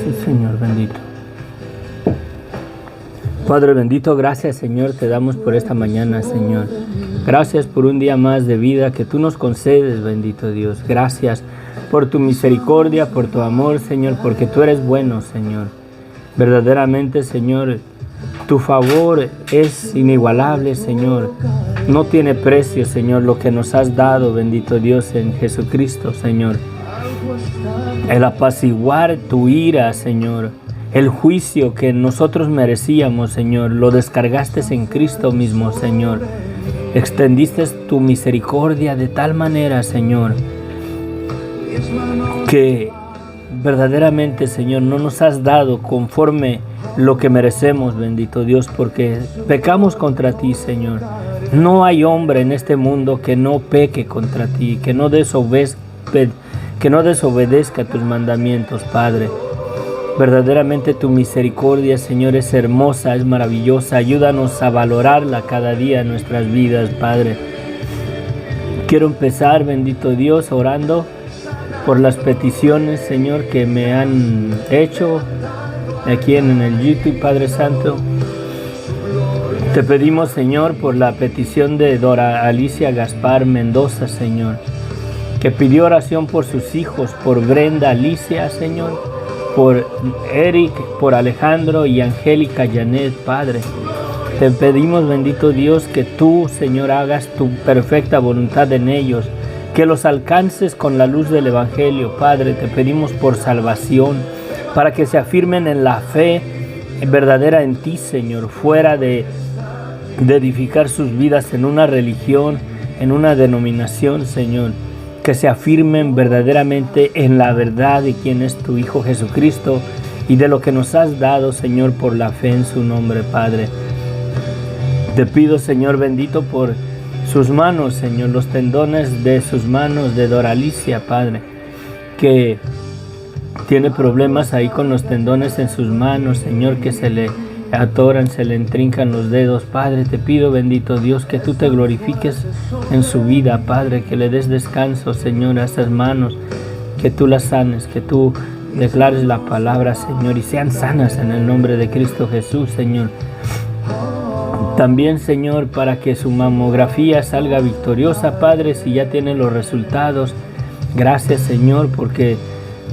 Sí, Señor, bendito. Padre bendito, gracias, Señor, te damos por esta mañana, Señor. Gracias por un día más de vida que tú nos concedes, bendito Dios. Gracias por tu misericordia, por tu amor, Señor, porque tú eres bueno, Señor. Verdaderamente, Señor, tu favor es inigualable, Señor. No tiene precio, Señor, lo que nos has dado, bendito Dios, en Jesucristo, Señor. El apaciguar tu ira, Señor. El juicio que nosotros merecíamos, Señor, lo descargaste en Cristo mismo, Señor. Extendiste tu misericordia de tal manera, Señor, que verdaderamente, Señor, no nos has dado conforme lo que merecemos, bendito Dios, porque pecamos contra ti, Señor. No hay hombre en este mundo que no peque contra ti, que no desobedezca tus mandamientos, Padre. Verdaderamente tu misericordia, Señor, es hermosa, es maravillosa. Ayúdanos a valorarla cada día en nuestras vidas, Padre. Quiero empezar, bendito Dios, orando por las peticiones, Señor, que me han hecho aquí en el YouTube, Padre Santo. Te pedimos, Señor, por la petición de Dora Alicia Gaspar Mendoza, Señor, que pidió oración por sus hijos, por Brenda Alicia, Señor, por Eric, por Alejandro y Angélica Janet, Padre. Te pedimos, bendito Dios, que tú, Señor, hagas tu perfecta voluntad en ellos, que los alcances con la luz del Evangelio, Padre. Te pedimos por salvación, para que se afirmen en la fe verdadera en ti, Señor, fuera de edificar sus vidas en una religión, en una denominación, Señor. Que se afirmen verdaderamente en la verdad de quién es tu Hijo Jesucristo y de lo que nos has dado, Señor, por la fe en su nombre, Padre. Te pido, Señor bendito, por sus manos, Señor, los tendones de sus manos de Dora Alicia, Padre, que tiene problemas ahí con los tendones en sus manos, Señor, que se le atoran, se le entrincan los dedos. Padre, te pido, bendito Dios, que tú te glorifiques en su vida, Padre, que le des descanso, Señor, a esas manos, que tú las sanes, que tú declares la palabra, Señor, y sean sanas en el nombre de Cristo Jesús, Señor. También, Señor, para que su mamografía salga victoriosa, Padre, si ya tiene los resultados. Gracias, Señor, porque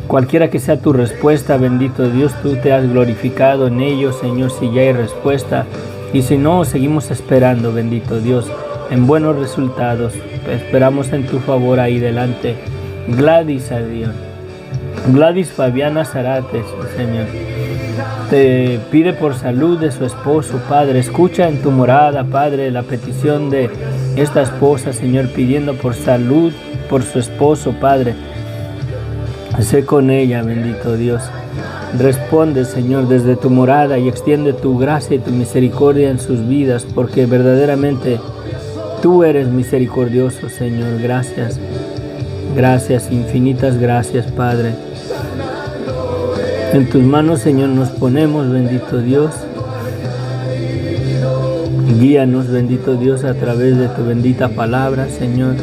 cualquiera que sea tu respuesta, bendito Dios, tú te has glorificado en ello, Señor, si ya hay respuesta. Y si no, seguimos esperando, bendito Dios, en buenos resultados. Esperamos en tu favor ahí delante. Gladys, adiós. Gladys Fabiana Zárate, Señor, te pide por salud de su esposo, Padre. Escucha en tu morada, Padre, la petición de esta esposa, Señor, pidiendo por salud por su esposo, Padre. Sé con ella, bendito Dios. Responde, Señor, desde tu morada y extiende tu gracia y tu misericordia en sus vidas, porque verdaderamente tú eres misericordioso, Señor. Gracias. Gracias, infinitas gracias, Padre. En tus manos, Señor, nos ponemos, bendito Dios. Guíanos, bendito Dios, a través de tu bendita palabra, Señor.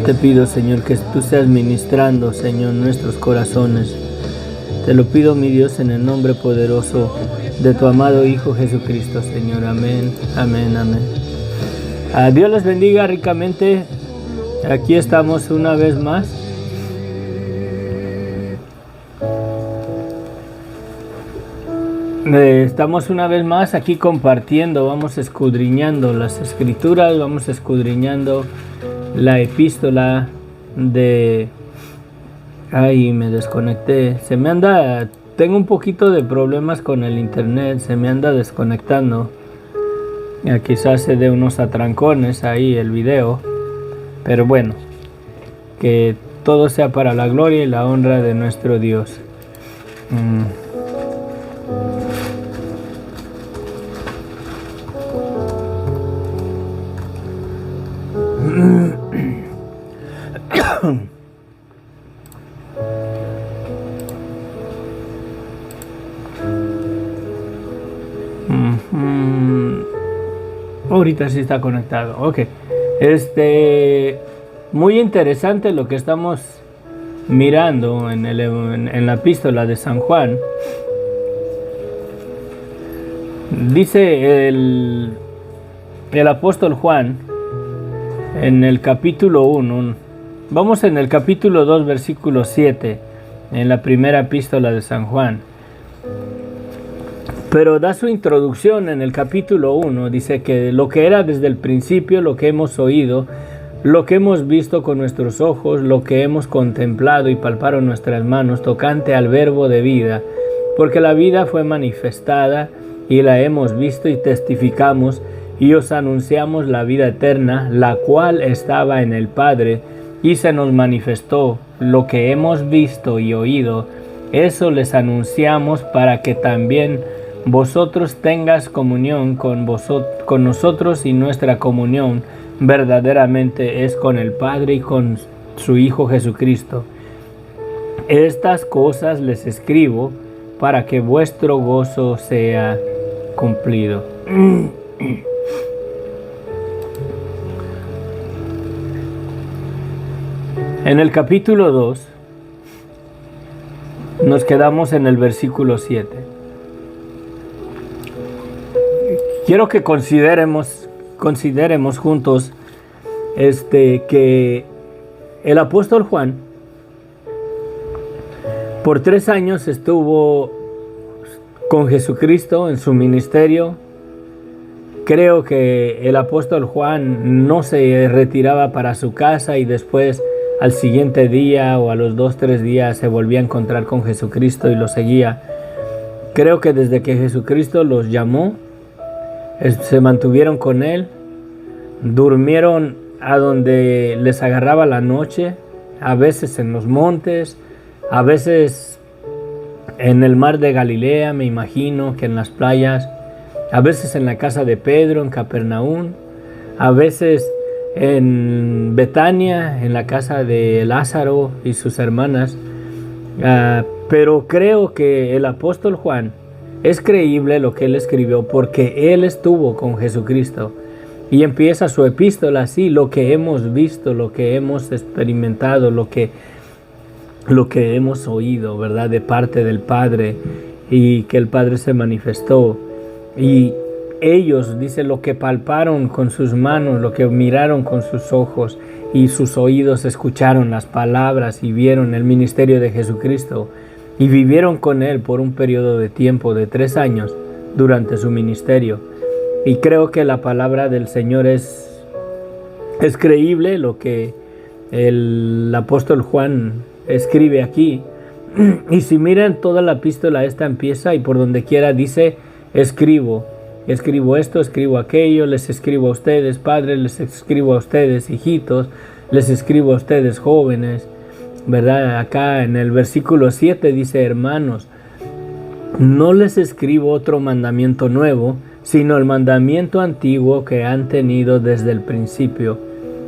Te pido, Señor, que tú seas ministrando, Señor, nuestros corazones. Te lo pido, mi Dios, en el nombre poderoso de tu amado Hijo Jesucristo, Señor. Amén, amén, amén. Dios les bendiga ricamente. Aquí estamos una vez más. Estamos una vez más aquí compartiendo, vamos escudriñando las escrituras, vamos escudriñando la epístola de... Ay, me desconecté. Tengo un poquito de problemas con el internet, se me anda desconectando. Quizás se dé unos atrancones ahí el video, pero bueno, que todo sea para la gloria y la honra de nuestro Dios. Ahorita sí está conectado. Ok. Muy interesante lo que estamos mirando en la epístola de San Juan. Dice el apóstol Juan en el capítulo 1, vamos en el capítulo 2, versículo 7, en la primera epístola de San Juan. Pero da su introducción en el capítulo 1, dice que lo que era desde el principio, lo que hemos oído, lo que hemos visto con nuestros ojos, lo que hemos contemplado y palparon nuestras manos, tocante al verbo de vida, porque la vida fue manifestada y la hemos visto y testificamos, y os anunciamos la vida eterna, la cual estaba en el Padre, y se nos manifestó. Lo que hemos visto y oído, eso les anunciamos para que también vosotros tengáis comunión con nosotros, y nuestra comunión verdaderamente es con el Padre y con su Hijo Jesucristo. Estas cosas les escribo para que vuestro gozo sea cumplido. En el capítulo 2 nos quedamos en el versículo 7. Quiero que consideremos juntos que el apóstol Juan por 3 años estuvo con Jesucristo en su ministerio. Creo que el apóstol Juan no se retiraba para su casa y después al siguiente día o a los 2-3 días se volvía a encontrar con Jesucristo y lo seguía. Creo que desde que Jesucristo los llamó, se mantuvieron con él, durmieron a donde les agarraba la noche, a veces en los montes, a veces en el mar de Galilea, me imagino que en las playas, a veces en la casa de Pedro, en Capernaum, a veces en Betania, en la casa de Lázaro y sus hermanas. Pero creo que el apóstol Juan es creíble lo que él escribió porque él estuvo con Jesucristo. Y empieza su epístola así: lo que hemos visto, lo que hemos experimentado, lo que hemos oído, ¿verdad? De parte del Padre, y que el Padre se manifestó. Y ellos, dice, lo que palparon con sus manos, lo que miraron con sus ojos, y sus oídos escucharon las palabras y vieron el ministerio de Jesucristo, y vivieron con él por un periodo de tiempo de 3 años durante su ministerio. Y creo que la palabra del Señor es creíble, lo que el apóstol Juan escribe aquí. Y si miran toda la epístola, esta empieza y por donde quiera dice: escribo esto, escribo aquello, les escribo a ustedes padres, les escribo a ustedes hijitos, les escribo a ustedes jóvenes, ¿verdad? Acá en el versículo 7 dice: hermanos, no les escribo otro mandamiento nuevo, sino el mandamiento antiguo que han tenido desde el principio.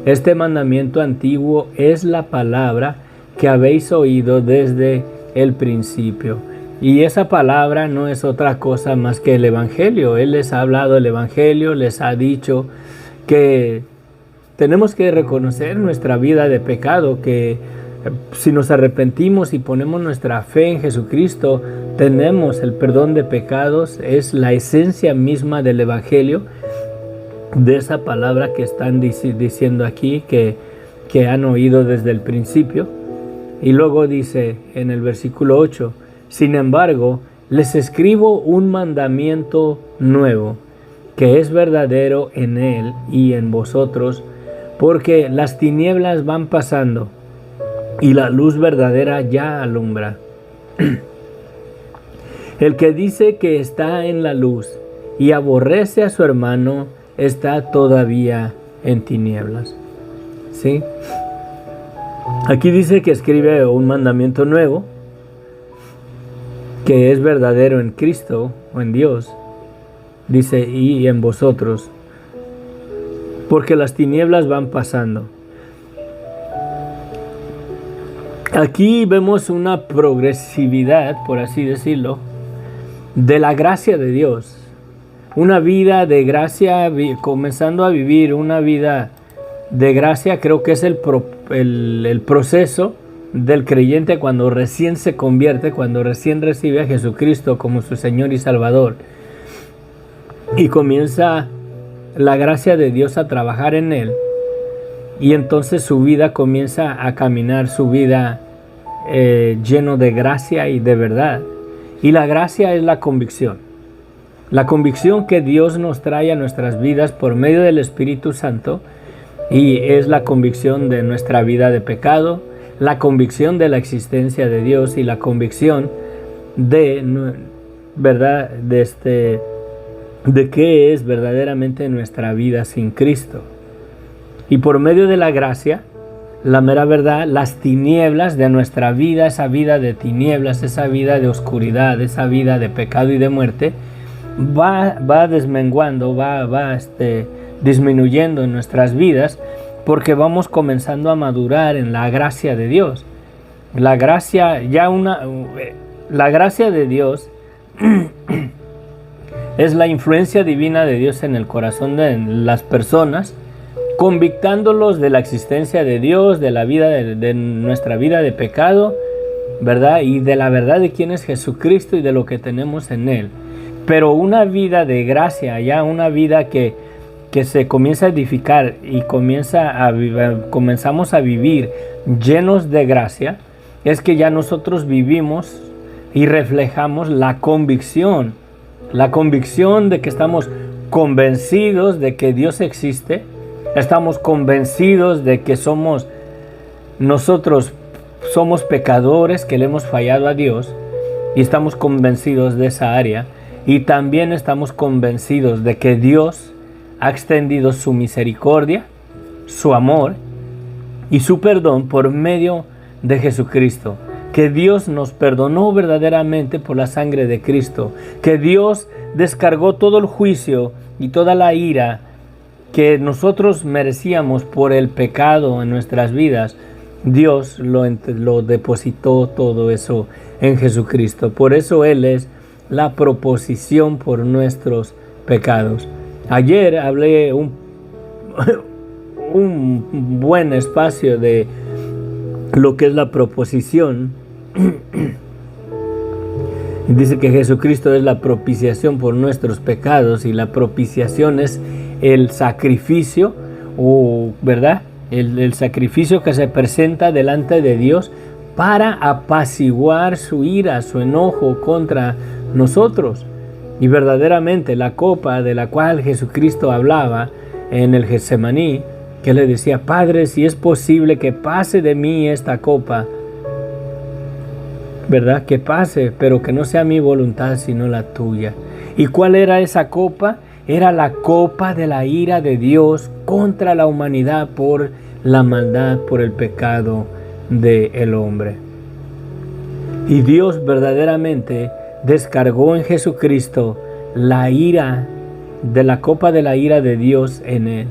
Este mandamiento antiguo es la palabra que habéis oído desde el principio. Y esa palabra no es otra cosa más que el Evangelio. Él les ha hablado el Evangelio, les ha dicho que tenemos que reconocer nuestra vida de pecado, que si nos arrepentimos y ponemos nuestra fe en Jesucristo, tenemos el perdón de pecados. Es la esencia misma del Evangelio, de esa palabra que están diciendo aquí, que han oído desde el principio. Y luego dice en el versículo 8: sin embargo, les escribo un mandamiento nuevo, que es verdadero en él y en vosotros, porque las tinieblas van pasando y la luz verdadera ya alumbra. El que dice que está en la luz y aborrece a su hermano está todavía en tinieblas. ¿Sí? Aquí dice que escribe un mandamiento nuevo, que es verdadero en Cristo o en Dios. Dice: y en vosotros, porque las tinieblas van pasando. Aquí vemos una progresividad, por así decirlo, de la gracia de Dios. Una vida de gracia, comenzando a vivir una vida de gracia creo que es el proceso del creyente cuando recién se convierte, cuando recién recibe a Jesucristo como su Señor y Salvador. Y comienza la gracia de Dios a trabajar en él. Y entonces su vida comienza a caminar, su vida lleno de gracia y de verdad. Y la gracia es la convicción. La convicción que Dios nos trae a nuestras vidas por medio del Espíritu Santo. Y es la convicción de nuestra vida de pecado, la convicción de la existencia de Dios y la convicción de, ¿verdad?, de qué es verdaderamente nuestra vida sin Cristo. Y por medio de la gracia, la mera verdad, las tinieblas de nuestra vida, esa vida de tinieblas, esa vida de oscuridad, esa vida de pecado y de muerte, va desmenguando, va disminuyendo en nuestras vidas, porque vamos comenzando a madurar en la gracia de Dios. La gracia de Dios es la influencia divina de Dios en el corazón de las personas, convictándolos de la existencia de Dios, de la vida de nuestra vida de pecado, ¿verdad? Y de la verdad de quién es Jesucristo y de lo que tenemos en Él. Pero una vida de gracia, ya una vida que se comienza a edificar y comenzamos a vivir llenos de gracia, es que ya nosotros vivimos y reflejamos la convicción de que estamos convencidos de que Dios existe, estamos convencidos de que nosotros somos pecadores, que le hemos fallado a Dios, y estamos convencidos de esa área, y también estamos convencidos de que Dios ha extendido su misericordia, su amor y su perdón por medio de Jesucristo. Que Dios nos perdonó verdaderamente por la sangre de Cristo. Que Dios descargó todo el juicio y toda la ira que nosotros merecíamos por el pecado en nuestras vidas. Dios lo depositó todo eso en Jesucristo. Por eso Él es la proposición por nuestros pecados. Ayer hablé un buen espacio de lo que es la proposición. Dice que Jesucristo es la propiciación por nuestros pecados, y la propiciación es el sacrificio, ¿verdad? El sacrificio que se presenta delante de Dios para apaciguar su ira, su enojo contra nosotros. Y verdaderamente la copa de la cual Jesucristo hablaba en el Getsemaní, que le decía: Padre, si es posible que pase de mí esta copa, ¿verdad? Que pase, pero que no sea mi voluntad sino la tuya. ¿Y cuál era esa copa? Era la copa de la ira de Dios contra la humanidad por la maldad, por el pecado del hombre. Y Dios verdaderamente descargó en Jesucristo la ira de la copa de la ira de Dios en Él.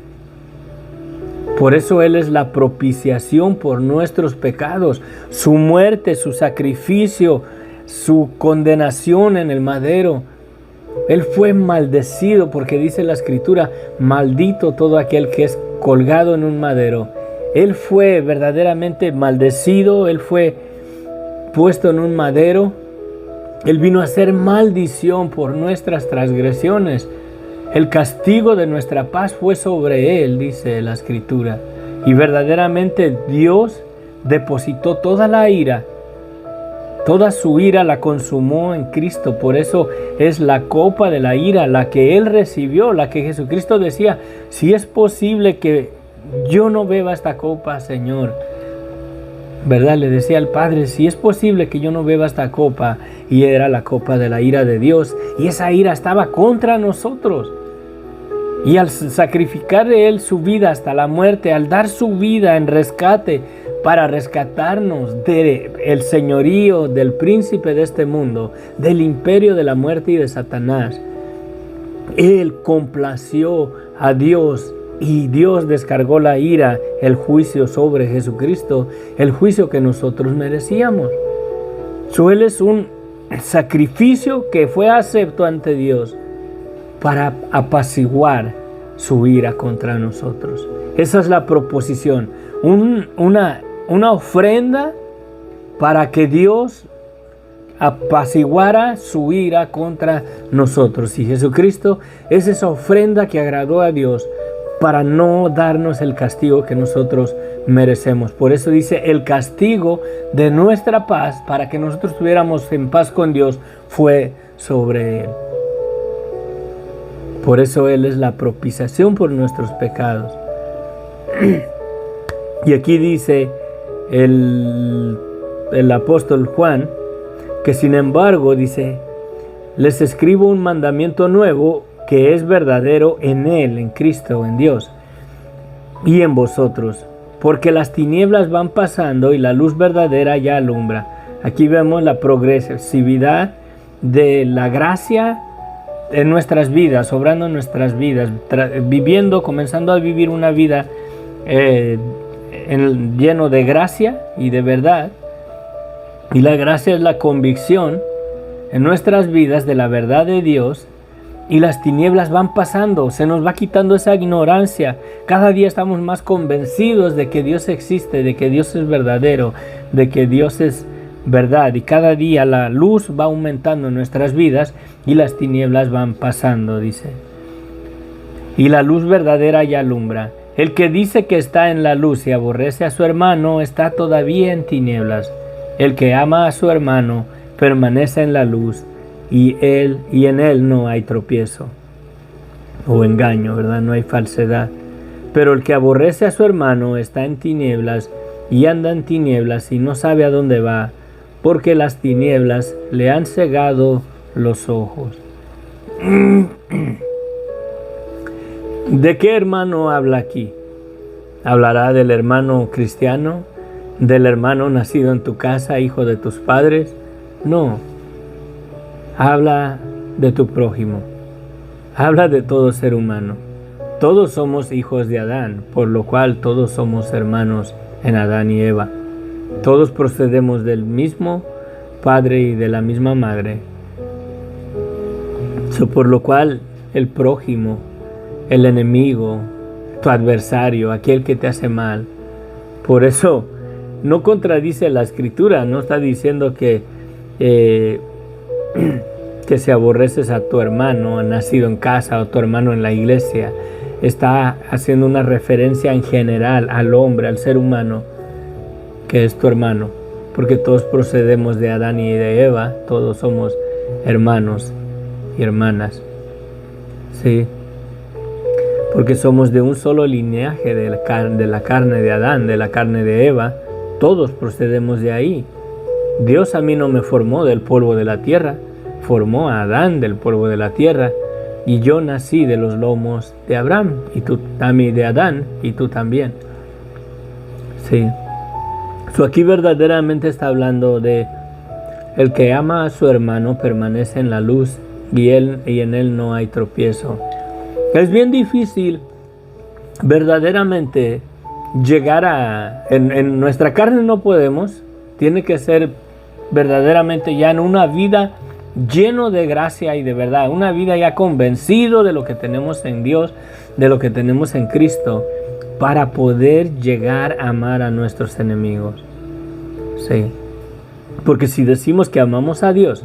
Por eso Él es la propiciación por nuestros pecados. Su muerte, su sacrificio, su condenación en el madero. Él fue maldecido, porque dice la Escritura: maldito todo aquel que es colgado en un madero. Él fue verdaderamente maldecido, Él fue puesto en un madero. Él vino a ser maldición por nuestras transgresiones. El castigo de nuestra paz fue sobre Él, dice la Escritura. Y verdaderamente Dios depositó toda la ira, toda su ira la consumó en Cristo. Por eso es la copa de la ira, la que Él recibió, la que Jesucristo decía: si es posible que yo no beba esta copa, Señor, ¿verdad? Le decía al Padre: si es posible que yo no beba esta copa. Y era la copa de la ira de Dios, y esa ira estaba contra nosotros. Y al sacrificar Él su vida hasta la muerte, al dar su vida en rescate para rescatarnos del señorío del príncipe de este mundo, del imperio de la muerte y de Satanás, Él complació a Dios, y Dios descargó la ira, el juicio sobre Jesucristo, el juicio que nosotros merecíamos. Él es un sacrificio que fue acepto ante Dios para apaciguar su ira contra nosotros. Esa es la proposición, una ofrenda para que Dios apaciguara su ira contra nosotros. Y Jesucristo es esa ofrenda que agradó a Dios para no darnos el castigo que nosotros merecemos. Por eso dice, el castigo de nuestra paz, para que nosotros estuviéramos en paz con Dios, fue sobre Él. Por eso Él es la propiciación por nuestros pecados. Y aquí dice el apóstol Juan, que sin embargo, dice, les escribo un mandamiento nuevo que es verdadero en Él, en Cristo, en Dios, y en vosotros, porque las tinieblas van pasando y la luz verdadera ya alumbra. Aquí vemos la progresividad de la gracia en nuestras vidas, obrando en nuestras vidas, comenzando a vivir una vida lleno de gracia y de verdad. Y la gracia es la convicción en nuestras vidas de la verdad de Dios, y las tinieblas van pasando, se nos va quitando esa ignorancia. Cada día estamos más convencidos de que Dios existe, de que Dios es verdadero, de que Dios es verdad, y cada día la luz va aumentando en nuestras vidas y las tinieblas van pasando, dice. Y la luz verdadera ya alumbra. El que dice que está en la luz y aborrece a su hermano está todavía en tinieblas. El que ama a su hermano permanece en la luz, y en él no hay tropiezo o engaño, ¿verdad? No hay falsedad. Pero el que aborrece a su hermano está en tinieblas y anda en tinieblas y no sabe a dónde va, porque las tinieblas le han cegado los ojos. ¿De qué hermano habla aquí? ¿Hablará del hermano cristiano? ¿Del hermano nacido en tu casa, hijo de tus padres? No. Habla de tu prójimo. Habla de todo ser humano. Todos somos hijos de Adán, por lo cual todos somos hermanos en Adán y Eva. Todos procedemos del mismo padre y de la misma madre. Por lo cual el prójimo, el enemigo, tu adversario, aquel que te hace mal, por eso no contradice la escritura, no está diciendo que si aborreces a tu hermano nacido en casa o tu hermano en la iglesia. Está haciendo una referencia en general al hombre, al ser humano, que es tu hermano, porque todos procedemos de Adán y de Eva, todos somos hermanos y hermanas, ¿sí? Porque somos de un solo linaje, de la carne de Adán, de la carne de Eva, todos procedemos de ahí. Dios a mí no me formó del polvo de la tierra, formó a Adán del polvo de la tierra, y yo nací de los lomos de Abraham, y tú también de Adán, y tú también. Sí. Aquí verdaderamente está hablando de el que ama a su hermano permanece en la luz, y en él no hay tropiezo. Es bien difícil verdaderamente llegar en nuestra carne no podemos, tiene que ser verdaderamente ya en una vida lleno de gracia y de verdad, una vida ya convencido de lo que tenemos en Dios, de lo que tenemos en Cristo, para poder llegar a amar a nuestros enemigos. Sí. Porque si decimos que amamos a Dios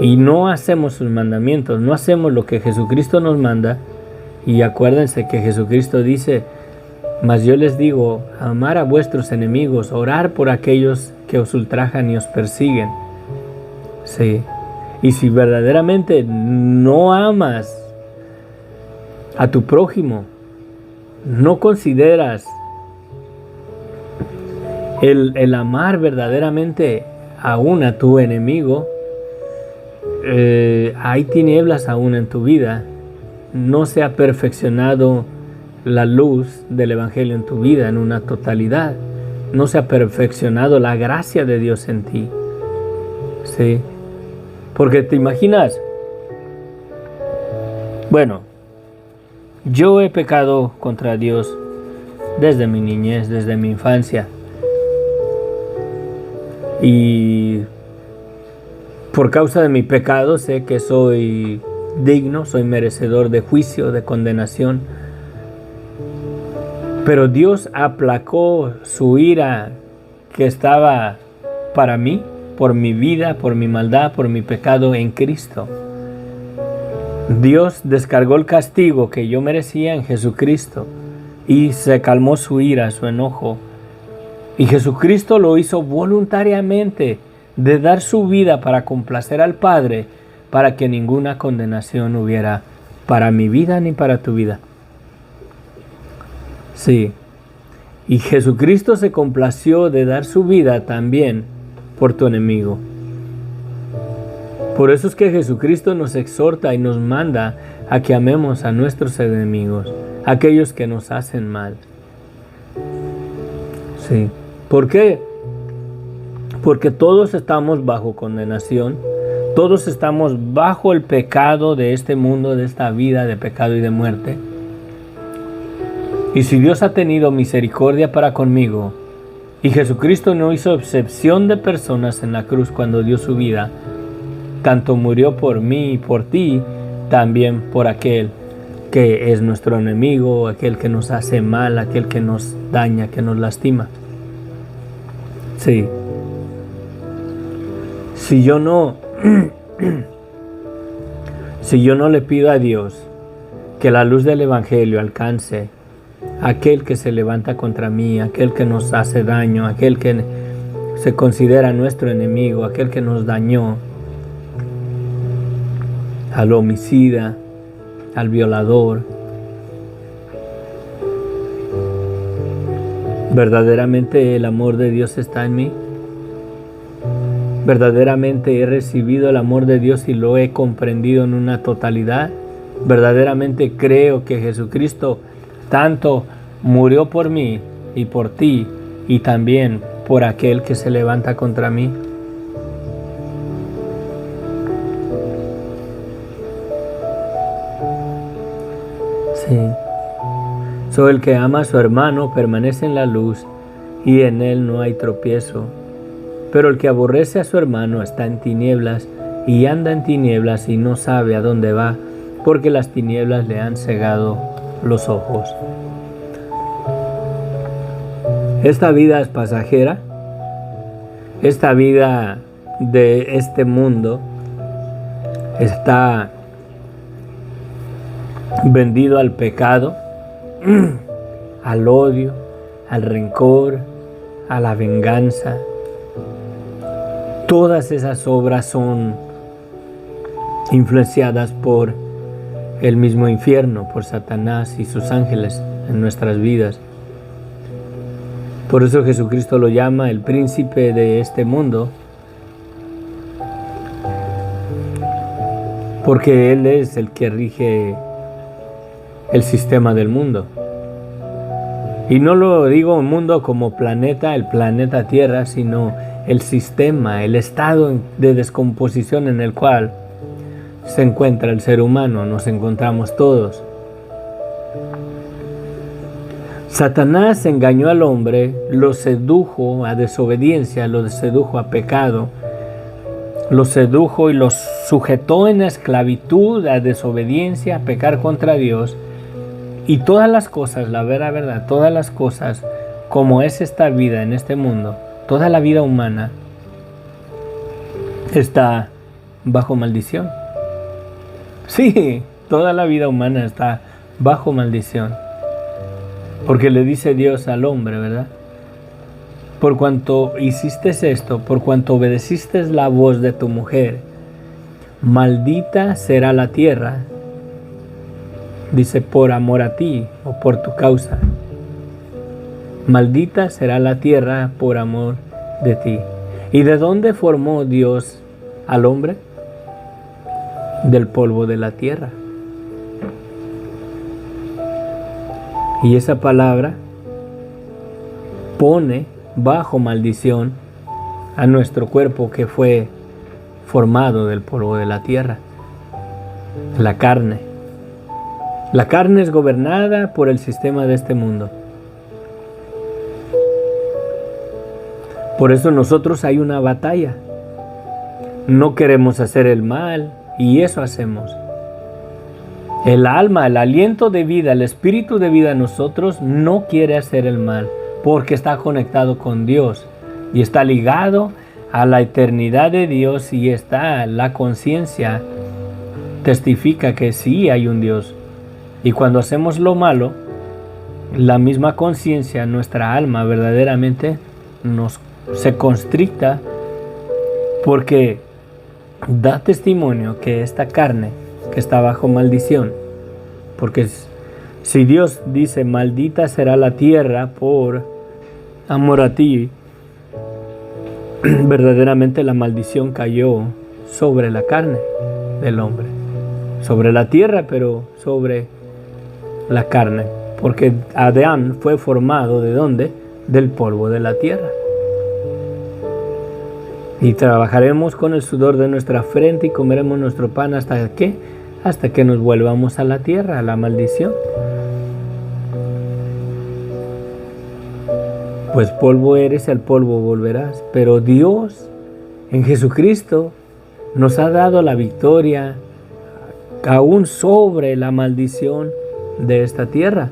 y no hacemos sus mandamientos, no hacemos lo que Jesucristo nos manda, y acuérdense que Jesucristo dice, mas yo les digo, amar a vuestros enemigos, orar por aquellos que os ultrajan y os persiguen. Sí. Y si verdaderamente no amas a tu prójimo, no consideras el amar verdaderamente aún a tu enemigo, hay tinieblas aún en tu vida. No se ha perfeccionado la luz del Evangelio en tu vida en una totalidad. No se ha perfeccionado la gracia de Dios en ti. Sí. Porque te imaginas, bueno, yo he pecado contra Dios desde mi niñez, desde mi infancia. Y por causa de mi pecado sé que soy digno, soy merecedor de juicio, de condenación. Pero Dios aplacó su ira que estaba para mí, por mi vida, por mi maldad, por mi pecado en Cristo. Dios descargó el castigo que yo merecía en Jesucristo y se calmó su ira, su enojo. Y Jesucristo lo hizo voluntariamente, de dar su vida para complacer al Padre, para que ninguna condenación hubiera para mi vida ni para tu vida. Sí, y Jesucristo se complació de dar su vida también por tu enemigo. Por eso es que Jesucristo nos exhorta y nos manda a que amemos a nuestros enemigos, aquellos que nos hacen mal. Sí, ¿por qué? Porque todos estamos bajo condenación, todos estamos bajo el pecado de este mundo, de esta vida de pecado y de muerte. Y si Dios ha tenido misericordia para conmigo, y Jesucristo no hizo excepción de personas en la cruz cuando dio su vida, tanto murió por mí y por ti, también por aquel que es nuestro enemigo, aquel que nos hace mal, aquel que nos daña, que nos lastima. Sí. Si yo no le pido a Dios que la luz del Evangelio alcance a aquel que se levanta contra mí, aquel que nos hace daño, aquel que se considera nuestro enemigo, aquel que nos dañó, al homicida, al violador, ¿verdaderamente el amor de Dios está en mí? ¿Verdaderamente he recibido el amor de Dios y lo he comprendido en una totalidad? ¿Verdaderamente creo que Jesucristo tanto murió por mí y por ti y también por aquel que se levanta contra mí? Sí. Soy el que ama a su hermano, permanece en la luz y en él no hay tropiezo. Pero el que aborrece a su hermano está en tinieblas y anda en tinieblas y no sabe a dónde va, porque las tinieblas le han cegado los ojos. Esta vida es pasajera, esta vida de este mundo está vendido al pecado, al odio, al rencor, a la venganza. Todas esas obras son influenciadas por el mismo infierno, por Satanás y sus ángeles en nuestras vidas. Por eso Jesucristo lo llama el príncipe de este mundo, porque Él es el que rige el sistema del mundo. Y no lo digo mundo como planeta, el planeta Tierra, sino el sistema, el estado de descomposición en el cual se encuentra el ser humano, nos encontramos todos. Satanás engañó al hombre, lo sedujo a desobediencia, lo sedujo a pecado, lo sedujo y lo sujetó en esclavitud, a desobediencia, a pecar contra Dios. Y todas las cosas, la verdad, todas las cosas, como es esta vida en este mundo, toda la vida humana está bajo maldición. Sí, toda la vida humana está bajo maldición. Porque le dice Dios al hombre, ¿verdad? Por cuanto hiciste esto, por cuanto obedeciste la voz de tu mujer, maldita será la tierra. Dice, por amor a ti o por tu causa. Maldita será la tierra por amor de ti. ¿Y de dónde formó Dios al hombre? Del polvo de la tierra. Y esa palabra pone bajo maldición a nuestro cuerpo que fue formado del polvo de la tierra. La carne. La carne es gobernada por el sistema de este mundo. Por eso nosotros hay una batalla. No queremos hacer el mal y eso hacemos. El alma, el aliento de vida, el espíritu de vida en nosotros no quiere hacer el mal porque está conectado con Dios y está ligado a la eternidad de Dios, y está la conciencia testifica que sí hay un Dios. Y cuando hacemos lo malo, la misma conciencia, nuestra alma verdaderamente se constricta, porque da testimonio que esta carne que está bajo maldición, porque si Dios dice maldita será la tierra por amor a ti, verdaderamente la maldición cayó sobre la carne del hombre, sobre la tierra, pero sobre la carne, porque Adán fue formado ¿de dónde? Del polvo de la tierra. Y trabajaremos con el sudor de nuestra frente y comeremos nuestro pan hasta que nos volvamos a la tierra, a la maldición. Pues polvo eres, al polvo volverás. Pero Dios en Jesucristo nos ha dado la victoria aún sobre la maldición de esta tierra.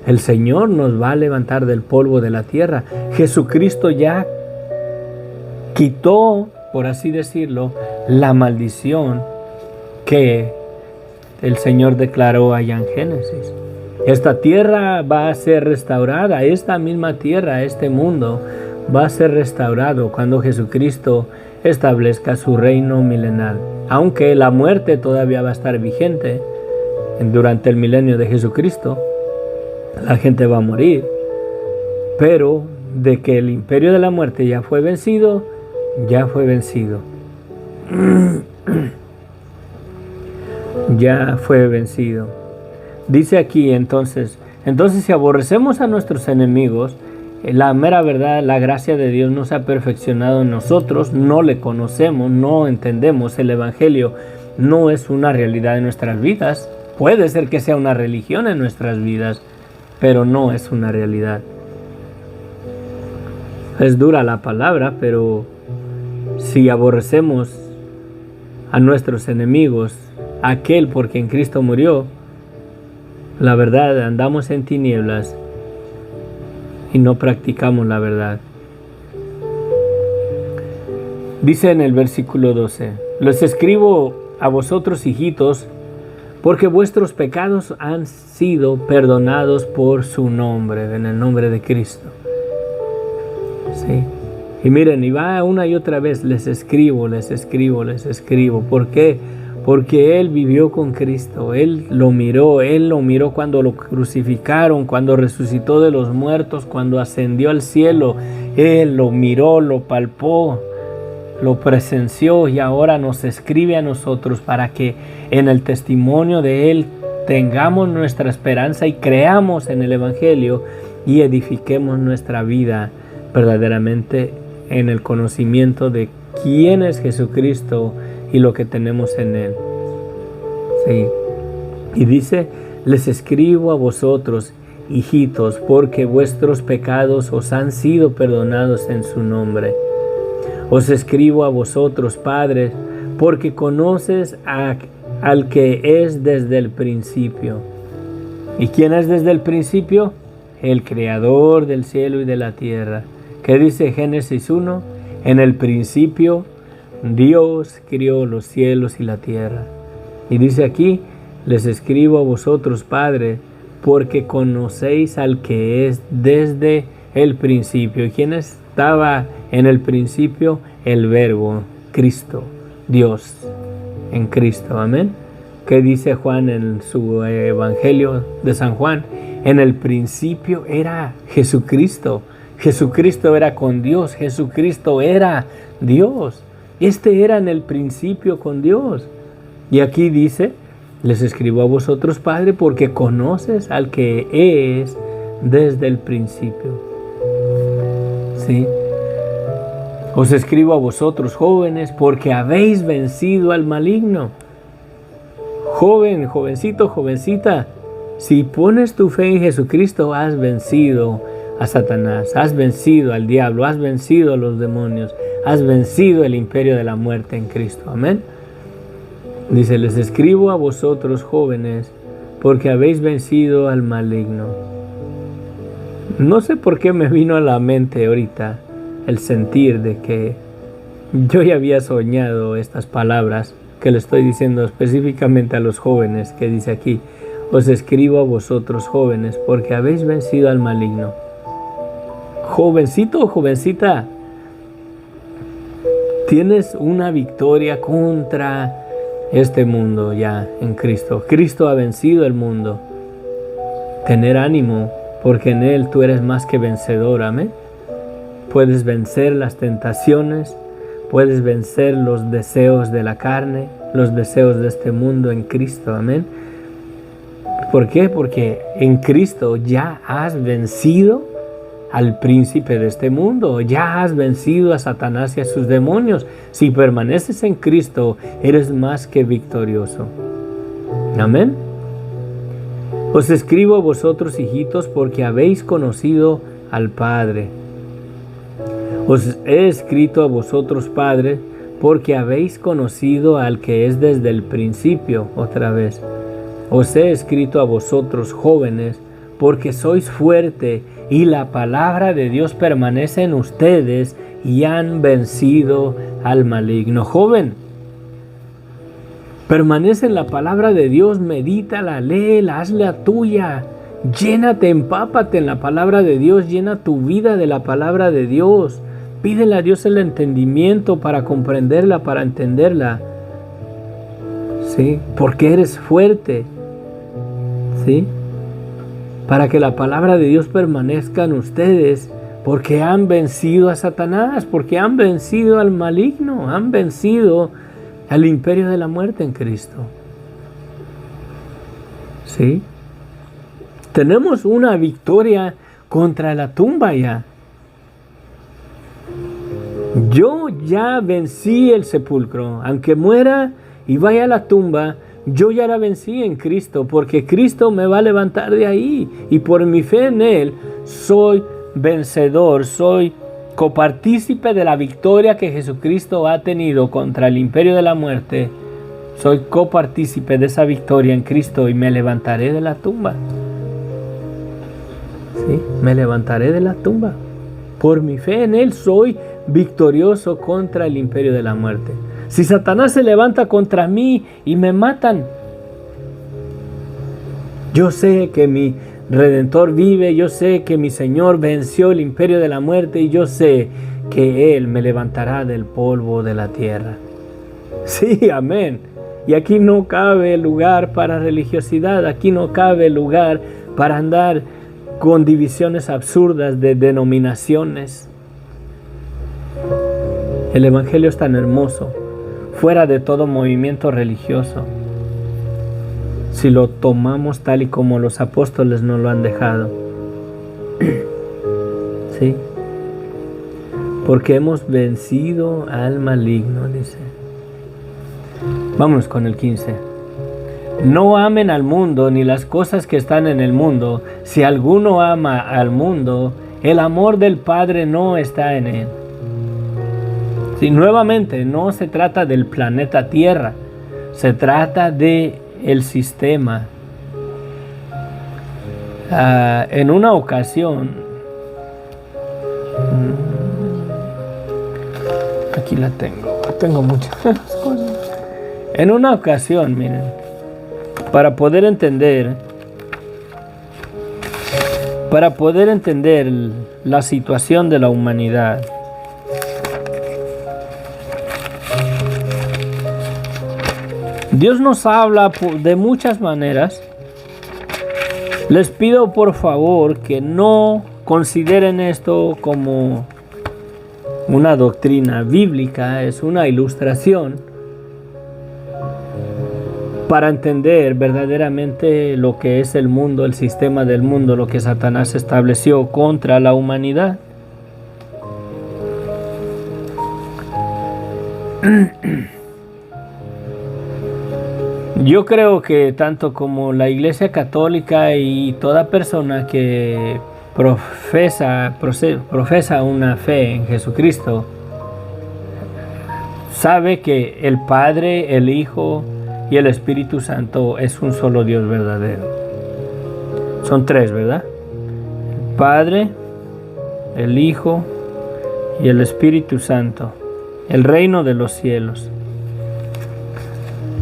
El Señor nos va a levantar del polvo de la tierra. Jesucristo ya quitó, por así decirlo, la maldición que el Señor declaró allá en Génesis. Esta tierra va a ser restaurada, esta misma tierra, este mundo va a ser restaurado cuando Jesucristo establezca su reino milenar. Aunque la muerte todavía va a estar vigente durante el milenio de Jesucristo, la gente va a morir, pero de que el imperio de la muerte ya fue vencido, ya fue vencido. Ya fue vencido. Dice aquí entonces si aborrecemos a nuestros enemigos, la mera verdad, la gracia de Dios no se ha perfeccionado en nosotros, no le conocemos, no entendemos, el Evangelio no es una realidad en nuestras vidas. Puede ser que sea una religión en nuestras vidas, pero no es una realidad. Es dura la palabra, pero si aborrecemos a nuestros enemigos, aquel por quien Cristo murió, la verdad, andamos en tinieblas y no practicamos la verdad. Dice en el versículo 12: les escribo a vosotros, hijitos, porque vuestros pecados han sido perdonados por su nombre, en el nombre de Cristo. Sí. Y miren, y va una y otra vez, les escribo. ¿Por qué? Porque Él vivió con Cristo, Él lo miró cuando lo crucificaron, cuando resucitó de los muertos, cuando ascendió al cielo. Él lo miró, lo palpó, lo presenció, y ahora nos escribe a nosotros para que en el testimonio de Él tengamos nuestra esperanza y creamos en el Evangelio y edifiquemos nuestra vida verdaderamente en el conocimiento de quién es Jesucristo y lo que tenemos en Él. Sí. Y dice: les escribo a vosotros, hijitos, porque vuestros pecados os han sido perdonados en su nombre. Os escribo a vosotros, padres, porque conoces al que es desde el principio. ¿Y quién es desde el principio? El creador del cielo y de la tierra. ¿Qué dice Génesis 1? En el principio Dios crió los cielos y la tierra. Y dice aquí: les escribo a vosotros, padres, porque conocéis al que es desde el principio. ¿Y quién estaba en el principio? El Verbo, Cristo, Dios, en Cristo. Amén. ¿Qué dice Juan en su Evangelio de San Juan? En el principio era Jesucristo. Jesucristo era con Dios. Jesucristo era Dios. Este era en el principio con Dios. Y aquí dice: les escribo a vosotros, Padre, porque conoces al que es desde el principio. ¿Sí? Os escribo a vosotros, jóvenes, porque habéis vencido al maligno. Joven, jovencito, jovencita, si pones tu fe en Jesucristo, has vencido a Satanás, has vencido al diablo, has vencido a los demonios, has vencido el imperio de la muerte en Cristo. Amén. Dice: les escribo a vosotros, jóvenes, porque habéis vencido al maligno. No sé por qué me vino a la mente ahorita el sentir de que yo ya había soñado estas palabras que le estoy diciendo específicamente a los jóvenes, que dice aquí: os escribo a vosotros jóvenes, porque habéis vencido al maligno. Jovencito o jovencita, tienes una victoria contra este mundo ya en Cristo. Cristo ha vencido el mundo. Tener ánimo, porque en Él tú eres más que vencedor, amén. Puedes vencer las tentaciones, puedes vencer los deseos de la carne, los deseos de este mundo en Cristo, amén. ¿Por qué? Porque en Cristo ya has vencido al príncipe de este mundo, ya has vencido a Satanás y a sus demonios. Si permaneces en Cristo, eres más que victorioso. Amén. Os escribo a vosotros, hijitos, porque habéis conocido al Padre. Os he escrito a vosotros, padres, porque habéis conocido al que es desde el principio. Otra vez. Os he escrito a vosotros, jóvenes, porque sois fuerte y la palabra de Dios permanece en ustedes y han vencido al maligno. Joven, permanece en la palabra de Dios, medítala, léela, hazla tuya. Llénate, empápate en la palabra de Dios, llena tu vida de la palabra de Dios. Pídele a Dios el entendimiento para comprenderla, para entenderla. ¿Sí? Porque eres fuerte. ¿Sí? Para que la palabra de Dios permanezca en ustedes, porque han vencido a Satanás, porque han vencido al maligno, han vencido al imperio de la muerte en Cristo. ¿Sí? Tenemos una victoria contra la tumba ya. Yo ya vencí el sepulcro, aunque muera y vaya a la tumba, yo ya la vencí en Cristo, porque Cristo me va a levantar de ahí y por mi fe en Él soy vencedor, soy copartícipe de la victoria que Jesucristo ha tenido contra el imperio de la muerte. Soy copartícipe de esa victoria en Cristo y me levantaré de la tumba. ¿Sí? Me levantaré de la tumba. Por mi fe en Él soy victorioso contra el imperio de la muerte. Si Satanás se levanta contra mí y me matan, yo sé que mi Redentor vive, yo sé que mi Señor venció el imperio de la muerte y yo sé que Él me levantará del polvo de la tierra. Sí, amén. Y aquí no cabe lugar para religiosidad, aquí no cabe lugar para andar con divisiones absurdas de denominaciones. El Evangelio es tan hermoso, fuera de todo movimiento religioso, si lo tomamos tal y como los apóstoles nos lo han dejado. ¿Sí? Porque hemos vencido al maligno, dice. Vámonos con el 15. No amen al mundo ni las cosas que están en el mundo. Si alguno ama al mundo, el amor del Padre no está en él. Si nuevamente no se trata del planeta Tierra, se trata de el sistema. En una ocasión, aquí la tengo muchas cosas. En una ocasión, miren, para poder entender la situación de la humanidad, Dios nos habla de muchas maneras. Les pido por favor que no consideren esto como una doctrina bíblica, es una ilustración para entender verdaderamente lo que es el mundo, el sistema del mundo, lo que Satanás estableció contra la humanidad. Yo creo que tanto como la Iglesia Católica y toda persona que profesa una fe en Jesucristo, sabe que el Padre, el Hijo y el Espíritu Santo es un solo Dios verdadero. Son tres, ¿verdad? El Padre, el Hijo y el Espíritu Santo. El reino de los cielos.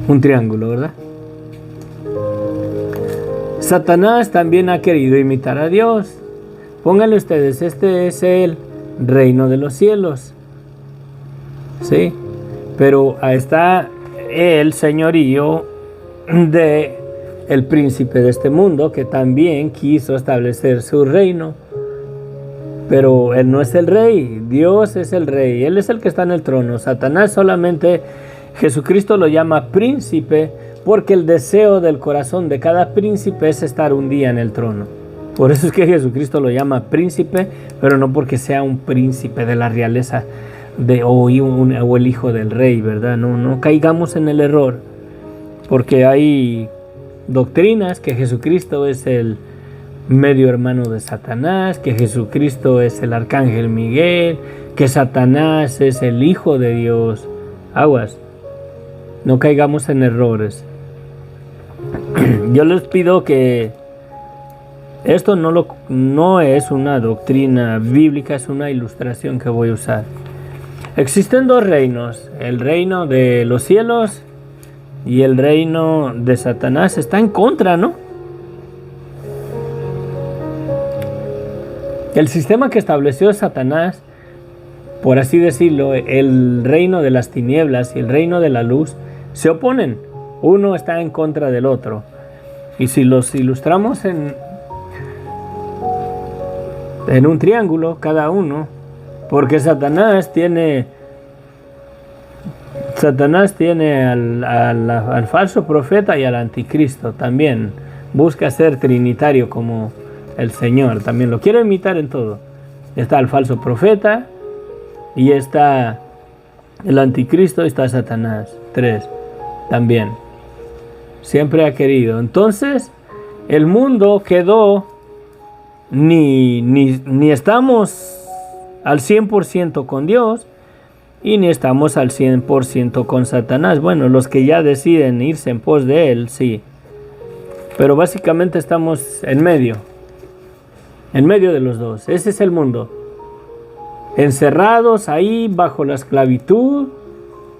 Un triángulo, ¿verdad? Satanás también ha querido imitar a Dios. Pónganle ustedes, este es el reino de los cielos. ¿Sí? Pero ahí está el señorío de el príncipe de este mundo, que también quiso establecer su reino. Pero él no es el rey, Dios es el rey, él es el que está en el trono. Satanás solamente, Jesucristo lo llama príncipe, porque el deseo del corazón de cada príncipe es estar un día en el trono. Por eso es que Jesucristo lo llama príncipe, pero no porque sea un príncipe de la realeza o el hijo del rey, ¿verdad? No caigamos en el error, porque hay doctrinas que Jesucristo es el medio hermano de Satanás, que Jesucristo es el arcángel Miguel, que Satanás es el hijo de Dios. Aguas, no caigamos en errores. Yo les pido que esto no es una doctrina bíblica, es una ilustración que voy a usar. Existen dos reinos, el reino de los cielos y el reino de Satanás. Está en contra, ¿no? El sistema que estableció Satanás, por así decirlo, el reino de las tinieblas y el reino de la luz, se oponen. Uno está en contra del otro. Y si los ilustramos en un triángulo, cada uno, porque Satanás tiene al falso profeta y al anticristo también. Busca ser trinitario como el Señor, también lo quiere imitar en todo. Está el falso profeta y está el anticristo y está Satanás. Tres también. Siempre ha querido. Entonces, el mundo quedó, ni estamos al 100% con Dios y ni estamos al 100% con Satanás. Bueno, los que ya deciden irse en pos de él, sí. Pero básicamente estamos en medio de los dos. Ese es el mundo. Encerrados ahí bajo la esclavitud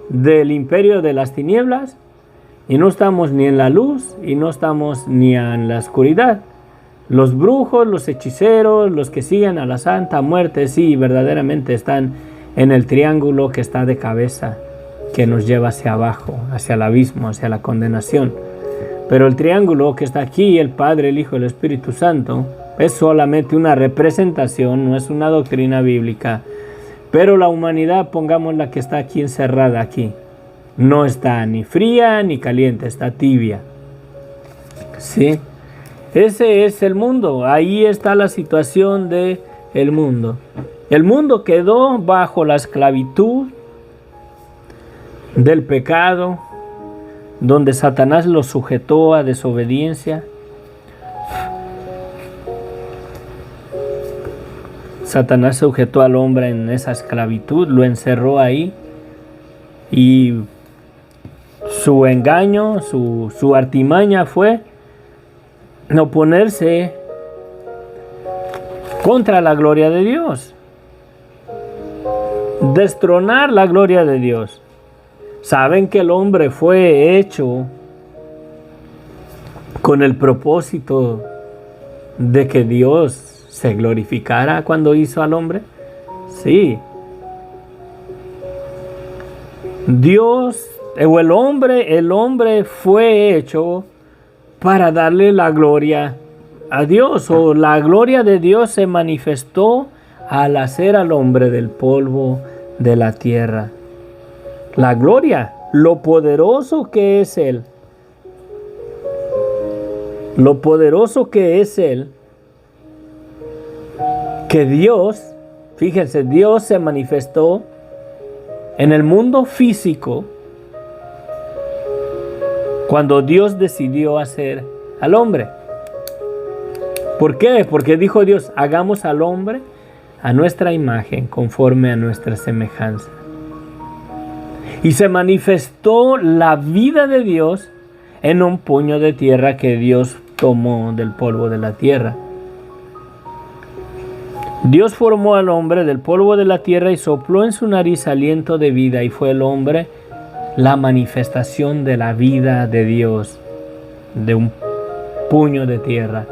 del imperio de las tinieblas, y no estamos ni en la luz y no estamos ni en la oscuridad. Los brujos, los hechiceros, los que siguen a la Santa Muerte, sí, verdaderamente están en el triángulo que está de cabeza, que nos lleva hacia abajo, hacia el abismo, hacia la condenación. Pero el triángulo que está aquí, el Padre, el Hijo y el Espíritu Santo, es solamente una representación, no es una doctrina bíblica. Pero la humanidad, pongámosla que está aquí encerrada aquí, no está ni fría ni caliente, está tibia. ¿Sí? Ese es el mundo, ahí está la situación del mundo. El mundo quedó bajo la esclavitud del pecado, donde Satanás lo sujetó a desobediencia. Satanás sujetó al hombre en esa esclavitud, lo encerró ahí, y su engaño, su artimaña fue oponerse contra la gloria de Dios, destronar la gloria de Dios. Saben que el hombre fue hecho con el propósito de que Dios se glorificara cuando hizo al hombre. Sí. Dios o el hombre fue hecho para darle la gloria a Dios, o la gloria de Dios se manifestó al hacer al hombre del polvo de la tierra. La gloria, lo poderoso que es Él. Lo poderoso que es Él. Que Dios, fíjense, Dios se manifestó en el mundo físico cuando Dios decidió hacer al hombre. ¿Por qué? Porque dijo Dios, hagamos al hombre a nuestra imagen, conforme a nuestra semejanza. Y se manifestó la vida de Dios en un puño de tierra que Dios tomó del polvo de la tierra. Dios formó al hombre del polvo de la tierra y sopló en su nariz aliento de vida, y fue el hombre la manifestación de la vida de Dios, de un puño de tierra.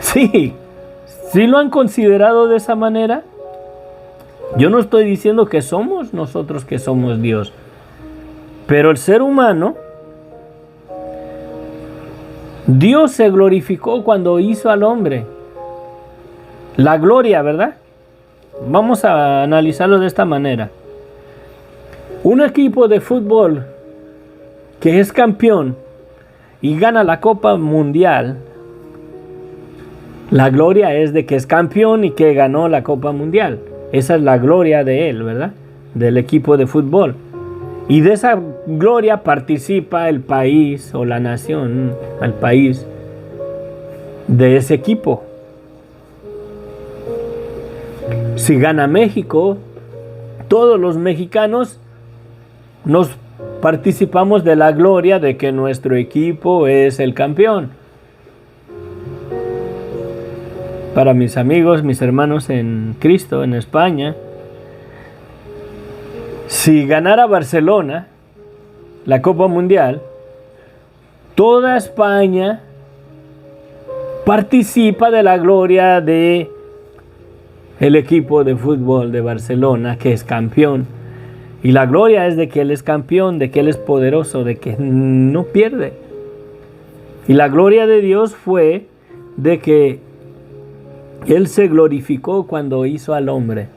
Sí, ¿sí lo han considerado de esa manera? Yo no estoy diciendo que somos nosotros que somos Dios, pero el ser humano, Dios se glorificó cuando hizo al hombre. La gloria, ¿verdad? Vamos a analizarlo de esta manera. Un equipo de fútbol que es campeón y gana la Copa Mundial, la gloria es de que es campeón y que ganó la Copa Mundial. Esa es la gloria de él, ¿verdad? Del equipo de fútbol. Y de esa gloria participa el país o la nación, el país de ese equipo. Si gana México, todos los mexicanos nos participamos de la gloria de que nuestro equipo es el campeón. Para mis amigos, mis hermanos en Cristo, en España, si ganara Barcelona la Copa Mundial, toda España participa de la gloria de el equipo de fútbol de Barcelona, que es campeón. Y la gloria es de que Él es campeón, de que Él es poderoso, de que no pierde. Y la gloria de Dios fue de que Él se glorificó cuando hizo al hombre.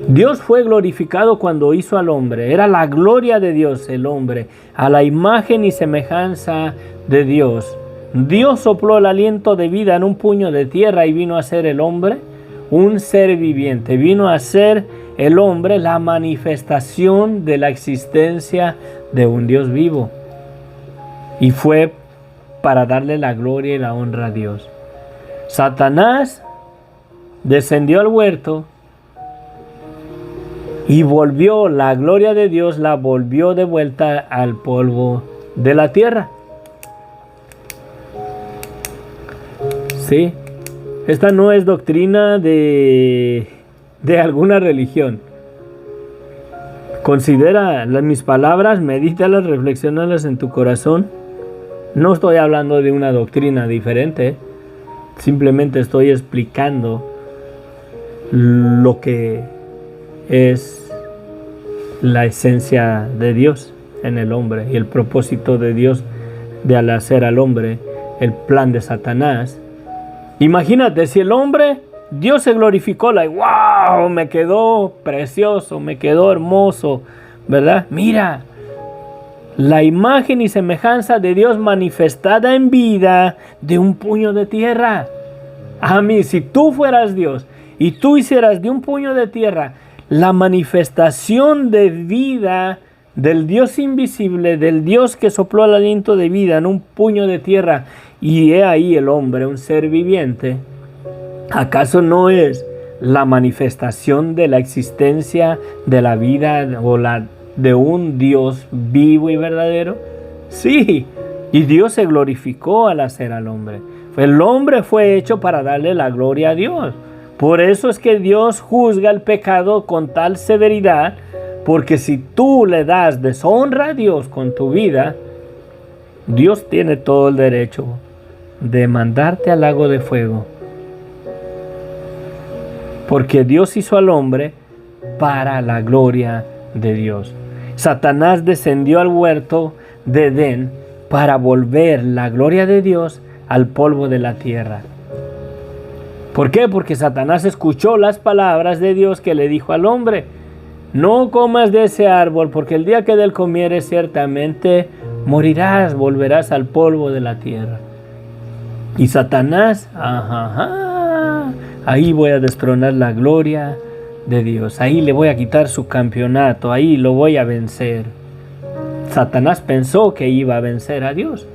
Dios fue glorificado cuando hizo al hombre. Era la gloria de Dios el hombre, a la imagen y semejanza de Dios. Dios sopló el aliento de vida en un puño de tierra y vino a ser el hombre un ser viviente. Vino a ser el hombre la manifestación de la existencia de un Dios vivo. Y fue para darle la gloria y la honra a Dios. Satanás descendió al huerto y volvió la gloria de Dios, la volvió de vuelta al polvo de la tierra. Sí, esta no es doctrina de alguna religión. Considera mis palabras, medítalas, reflexionalas en tu corazón. No estoy hablando de una doctrina diferente, simplemente estoy explicando lo que es la esencia de Dios en el hombre y el propósito de Dios de al hacer al hombre, el plan de Satanás. Imagínate, si el hombre, Dios se glorificó, wow, me quedó precioso, me quedó hermoso, ¿verdad? Mira, la imagen y semejanza de Dios manifestada en vida de un puño de tierra. A mí, si tú fueras Dios y tú hicieras de un puño de tierra la manifestación de vida del Dios invisible, del Dios que sopló el aliento de vida en un puño de tierra, y he ahí el hombre, un ser viviente, ¿acaso no es la manifestación de la existencia de la vida o de un Dios vivo y verdadero? Sí, y Dios se glorificó al hacer al hombre. El hombre fue hecho para darle la gloria a Dios. Por eso es que Dios juzga el pecado con tal severidad, porque si tú le das deshonra a Dios con tu vida, Dios tiene todo el derecho de mandarte al lago de fuego. Porque Dios hizo al hombre para la gloria de Dios. Satanás descendió al huerto de Edén para volver la gloria de Dios al polvo de la tierra. ¿Por qué? Porque Satanás escuchó las palabras de Dios que le dijo al hombre: no comas de ese árbol, porque el día que de él comieres ciertamente morirás, volverás al polvo de la tierra. Y Satanás, ahí voy a destronar la gloria de Dios, ahí le voy a quitar su campeonato, ahí lo voy a vencer. Satanás pensó que iba a vencer a Dios.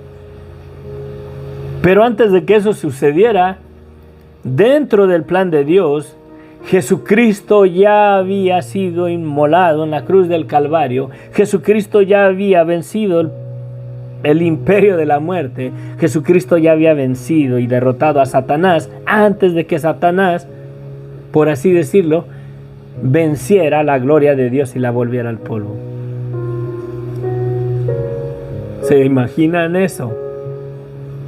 Pero antes de que eso sucediera, dentro del plan de Dios, Jesucristo ya había sido inmolado en la cruz del Calvario. Jesucristo ya había vencido el imperio de la muerte, Jesucristo ya había vencido y derrotado a Satanás antes de que Satanás, por así decirlo, venciera la gloria de Dios y la volviera al polvo. ¿Se imaginan eso?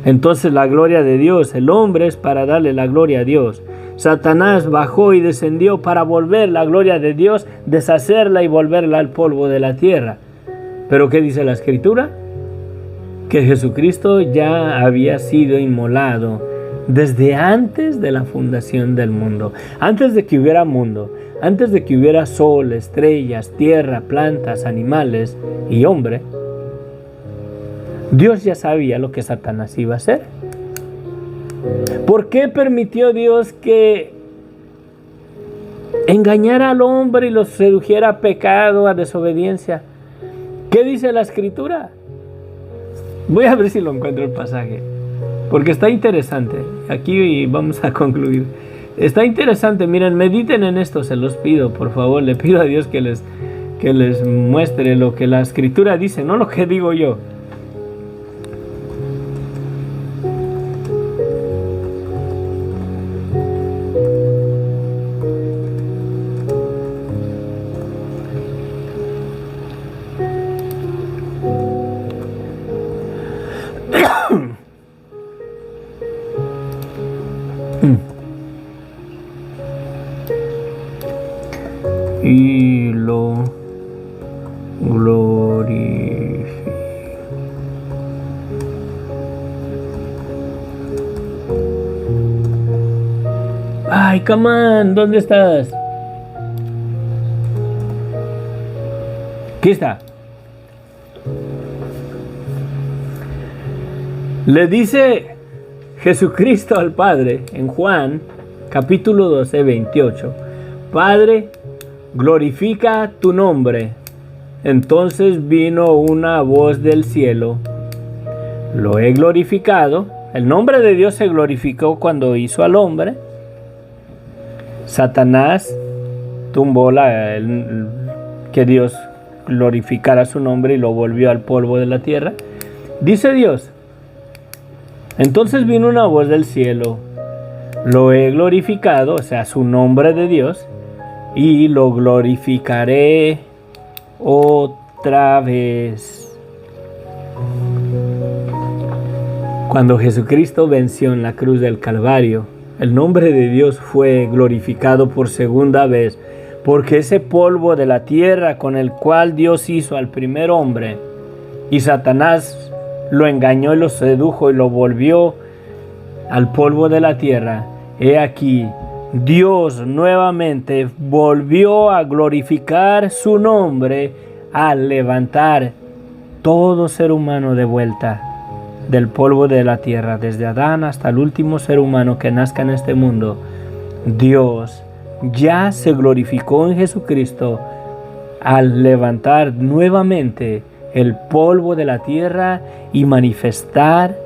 Entonces la gloria de Dios, el hombre es para darle la gloria a Dios. Satanás bajó y descendió para volver la gloria de Dios, deshacerla y volverla al polvo de la tierra. ¿Pero qué dice la Escritura? Que Jesucristo ya había sido inmolado desde antes de la fundación del mundo. Antes de que hubiera mundo, antes de que hubiera sol, estrellas, tierra, plantas, animales y hombre, Dios ya sabía lo que Satanás iba a hacer. ¿Por qué permitió Dios que engañara al hombre y lo sedujera a pecado, a desobediencia? ¿Qué dice la Escritura? Voy a ver si lo encuentro el pasaje, porque está interesante. Aquí vamos a concluir. Está interesante, miren, mediten en esto, se los pido, por favor. Le pido a Dios que les muestre lo que la Escritura dice, no lo que digo yo. Y lo glorifica. Ay, come on, ¿dónde estás? Aquí está. Le dice Jesucristo al Padre en Juan capítulo 12, 28. Padre, glorifica tu nombre. Entonces vino una voz del cielo. Lo he glorificado. El nombre de Dios se glorificó cuando hizo al hombre. Satanás tumbó que Dios glorificara su nombre y lo volvió al polvo de la tierra. Dice Dios. Entonces vino una voz del cielo. Lo he glorificado, o sea, su nombre de Dios, y lo glorificaré otra vez. Cuando Jesucristo venció en la cruz del Calvario, el nombre de Dios fue glorificado por segunda vez, porque ese polvo de la tierra con el cual Dios hizo al primer hombre, y Satanás lo engañó y lo sedujo y lo volvió al polvo de la tierra. He aquí, Dios nuevamente volvió a glorificar su nombre al levantar todo ser humano de vuelta del polvo de la tierra, desde Adán hasta el último ser humano que nazca en este mundo. Dios ya se glorificó en Jesucristo al levantar nuevamente el polvo de la tierra y manifestar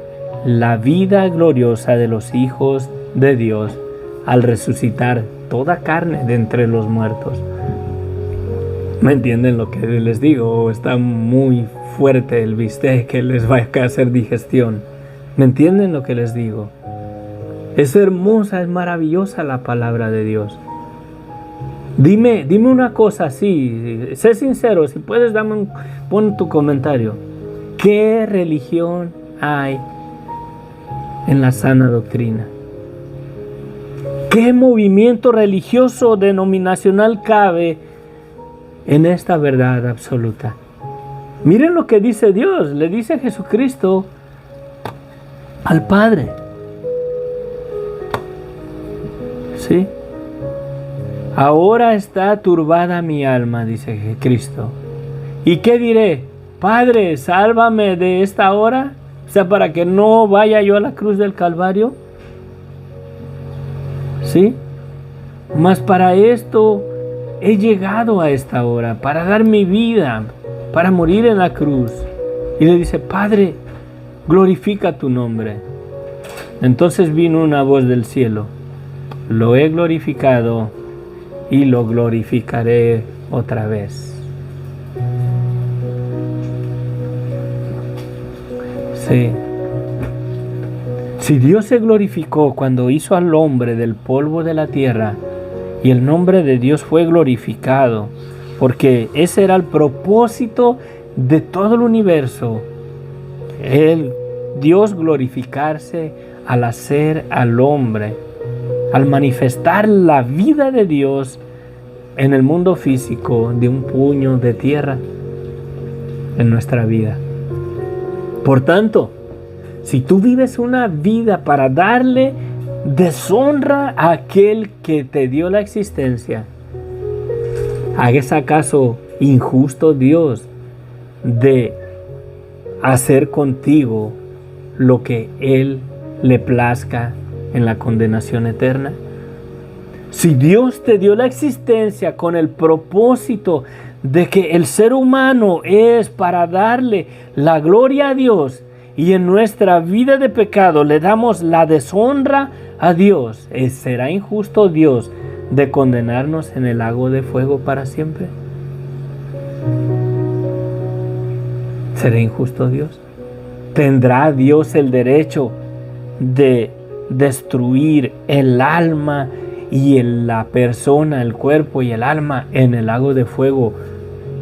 la vida gloriosa de los hijos de Dios al resucitar toda carne de entre los muertos. ¿Me entienden lo que les digo? Está muy fuerte el bistec que les va a hacer digestión. ¿Me entienden lo que les digo? Es hermosa, es maravillosa la palabra de Dios. Dime una cosa así, sé sincero, si puedes pon tu comentario. ¿Qué religión hay en la sana doctrina? ¿Qué movimiento religioso o denominacional cabe en esta verdad absoluta? Miren lo que dice Dios, le dice Jesucristo al Padre. ¿Sí? Ahora está turbada mi alma, dice Cristo. ¿Y qué diré? Padre, sálvame de esta hora. O sea, para que no vaya yo a la cruz del Calvario. ¿Sí? Mas para esto he llegado a esta hora, para dar mi vida, para morir en la cruz. Y le dice, Padre, glorifica tu nombre. Entonces vino una voz del cielo. Lo he glorificado y lo glorificaré otra vez. Sí. Si Dios se glorificó cuando hizo al hombre del polvo de la tierra, y el nombre de Dios fue glorificado, porque ese era el propósito de todo el universo, Dios glorificarse al hacer al hombre, al manifestar la vida de Dios en el mundo físico de un puño de tierra en nuestra vida. Por tanto, si tú vives una vida para darle deshonra a aquel que te dio la existencia, ¿es acaso injusto Dios de hacer contigo lo que Él le plazca en la condenación eterna? Si Dios te dio la existencia con el propósito de que el ser humano es para darle la gloria a Dios, y en nuestra vida de pecado le damos la deshonra a Dios, ¿será injusto Dios de condenarnos en el lago de fuego para siempre? ¿Será injusto Dios? ¿Tendrá Dios el derecho de destruir el alma y la persona, el cuerpo y el alma en el lago de fuego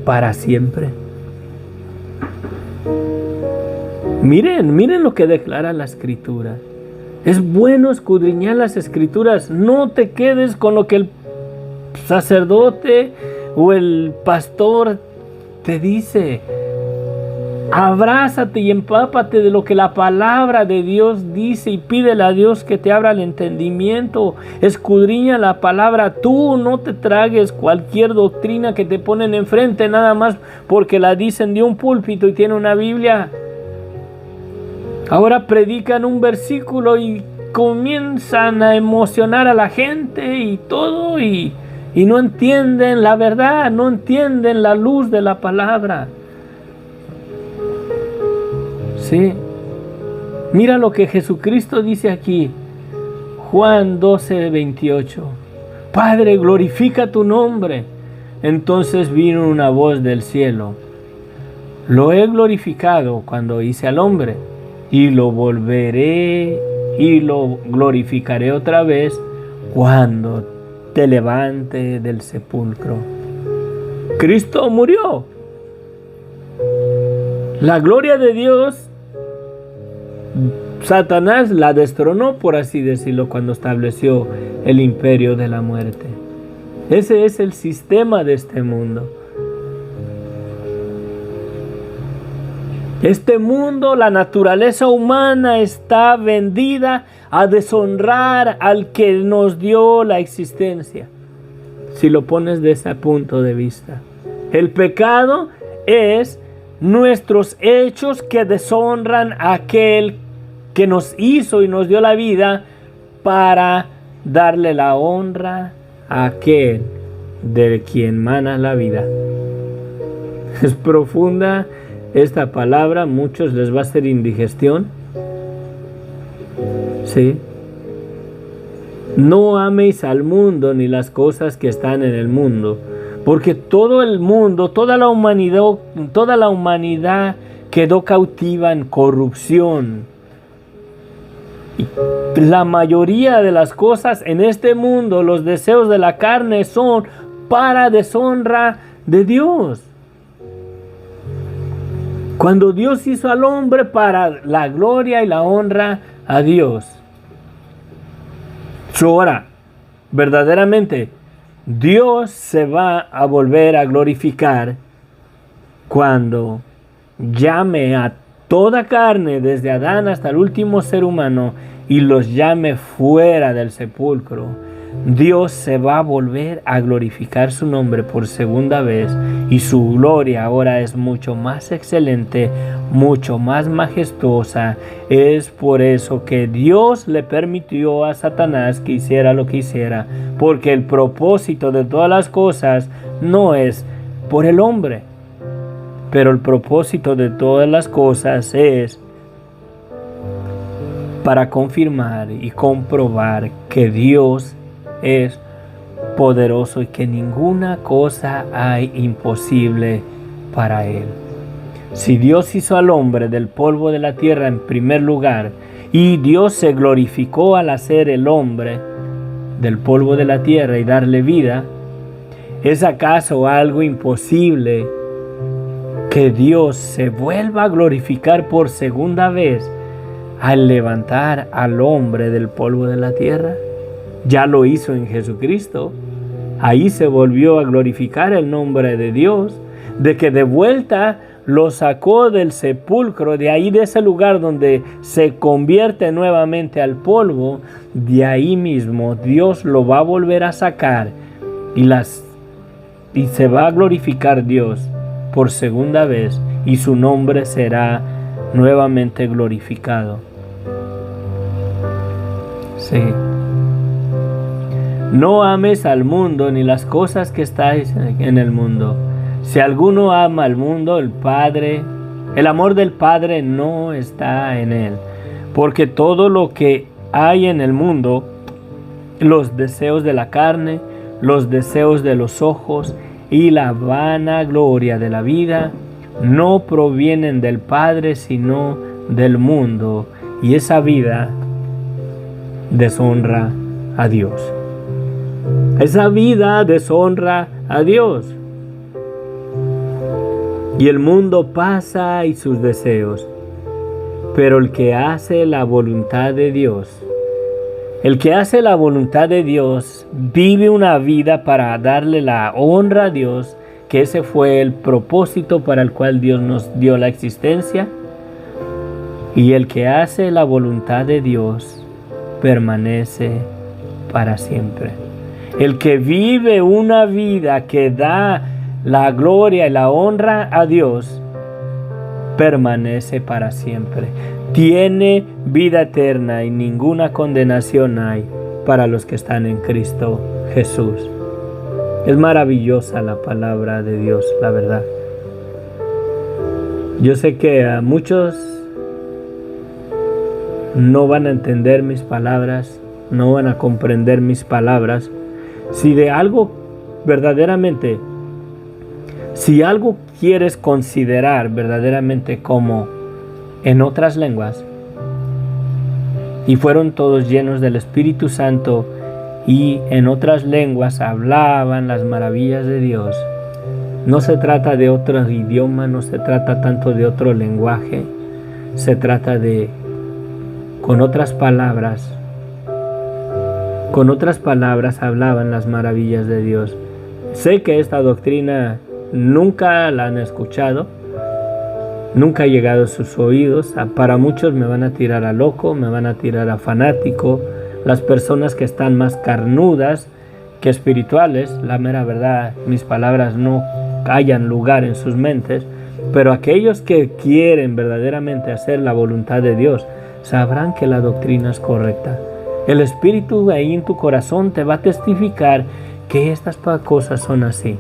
para siempre? Miren lo que declara la Escritura. Es bueno escudriñar las Escrituras. No te quedes con lo que el sacerdote o el pastor te dice. Abrázate y empápate de lo que la palabra de Dios dice y pídele a Dios que te abra el entendimiento. Escudriña la palabra. Tú no te tragues cualquier doctrina que te ponen enfrente nada más porque la dicen de un púlpito y tiene una Biblia. Ahora predican un versículo y comienzan a emocionar a la gente y todo, y no entienden la verdad, no entienden la luz de la palabra. Sí. Mira lo que Jesucristo dice aquí, Juan 12:28. Padre, glorifica tu nombre. Entonces vino una voz del cielo. Lo he glorificado cuando hice al hombre, y lo volveré y lo glorificaré otra vez cuando te levante del sepulcro. Cristo murió. La gloria de Dios, Satanás la destronó, por así decirlo, cuando estableció el imperio de la muerte. Ese es el sistema de este mundo. Este mundo, la naturaleza humana está vendida a deshonrar al que nos dio la existencia. Si lo pones de ese punto de vista. El pecado es nuestros hechos que deshonran a aquel que nos hizo y nos dio la vida para darle la honra a aquel de quien emana la vida. Es profunda esta palabra, a muchos les va a hacer indigestión. Sí. No améis al mundo ni las cosas que están en el mundo, porque todo el mundo, toda la humanidad quedó cautiva en corrupción. Y la mayoría de las cosas en este mundo, los deseos de la carne, son para deshonra de Dios. Cuando Dios hizo al hombre para la gloria y la honra a Dios. Ahora, verdaderamente, Dios se va a volver a glorificar cuando llame a toda carne, desde Adán hasta el último ser humano, y los llame fuera del sepulcro. Dios se va a volver a glorificar su nombre por segunda vez, y su gloria ahora es mucho más excelente, mucho más majestuosa. Es por eso que Dios le permitió a Satanás que hiciera lo que hiciera, porque el propósito de todas las cosas no es por el hombre, pero el propósito de todas las cosas es para confirmar y comprobar que Dios es poderoso y que ninguna cosa hay imposible para Él. Si Dios hizo al hombre del polvo de la tierra en primer lugar, y Dios se glorificó al hacer el hombre del polvo de la tierra y darle vida, ¿es acaso algo imposible que Dios se vuelva a glorificar por segunda vez al levantar al hombre del polvo de la tierra? Ya lo hizo en Jesucristo. Ahí se volvió a glorificar el nombre de Dios, de que de vuelta lo sacó del sepulcro, de ahí, de ese lugar donde se convierte nuevamente al polvo. De ahí mismo Dios lo va a volver a sacar y se va a glorificar Dios por segunda vez, y su nombre será nuevamente glorificado. Sí. No ames al mundo ni las cosas que estáis en el mundo. Si alguno ama al mundo, el amor del Padre no está en él. Porque todo lo que hay en el mundo, los deseos de la carne, los deseos de los ojos y la vanagloria de la vida, no provienen del Padre, sino del mundo. Y esa vida deshonra a Dios. Esa vida deshonra a Dios. Y el mundo pasa y sus deseos, pero el que hace la voluntad de Dios, vive una vida para darle la honra a Dios, que ese fue el propósito para el cual Dios nos dio la existencia. Y el que hace la voluntad de Dios permanece para siempre. El que vive una vida que da la gloria y la honra a Dios permanece para siempre. Tiene vida eterna y ninguna condenación hay para los que están en Cristo Jesús. Es maravillosa la palabra de Dios, la verdad. Yo sé que a muchos no van a entender mis palabras, no van a comprender mis palabras. Si de algo verdaderamente, si algo quieres considerar verdaderamente como en otras lenguas, y fueron todos llenos del Espíritu Santo y en otras lenguas hablaban las maravillas de Dios, no se trata de otro idioma, no se trata tanto de otro lenguaje, se trata de, con otras palabras hablaban las maravillas de Dios. Sé que esta doctrina nunca la han escuchado, nunca ha llegado a sus oídos. Para muchos me van a tirar a loco, me van a tirar a fanático. Las personas que están más carnudas que espirituales, la mera verdad, mis palabras no hallan lugar en sus mentes. Pero aquellos que quieren verdaderamente hacer la voluntad de Dios sabrán que la doctrina es correcta. El Espíritu ahí en tu corazón te va a testificar que estas cosas son así.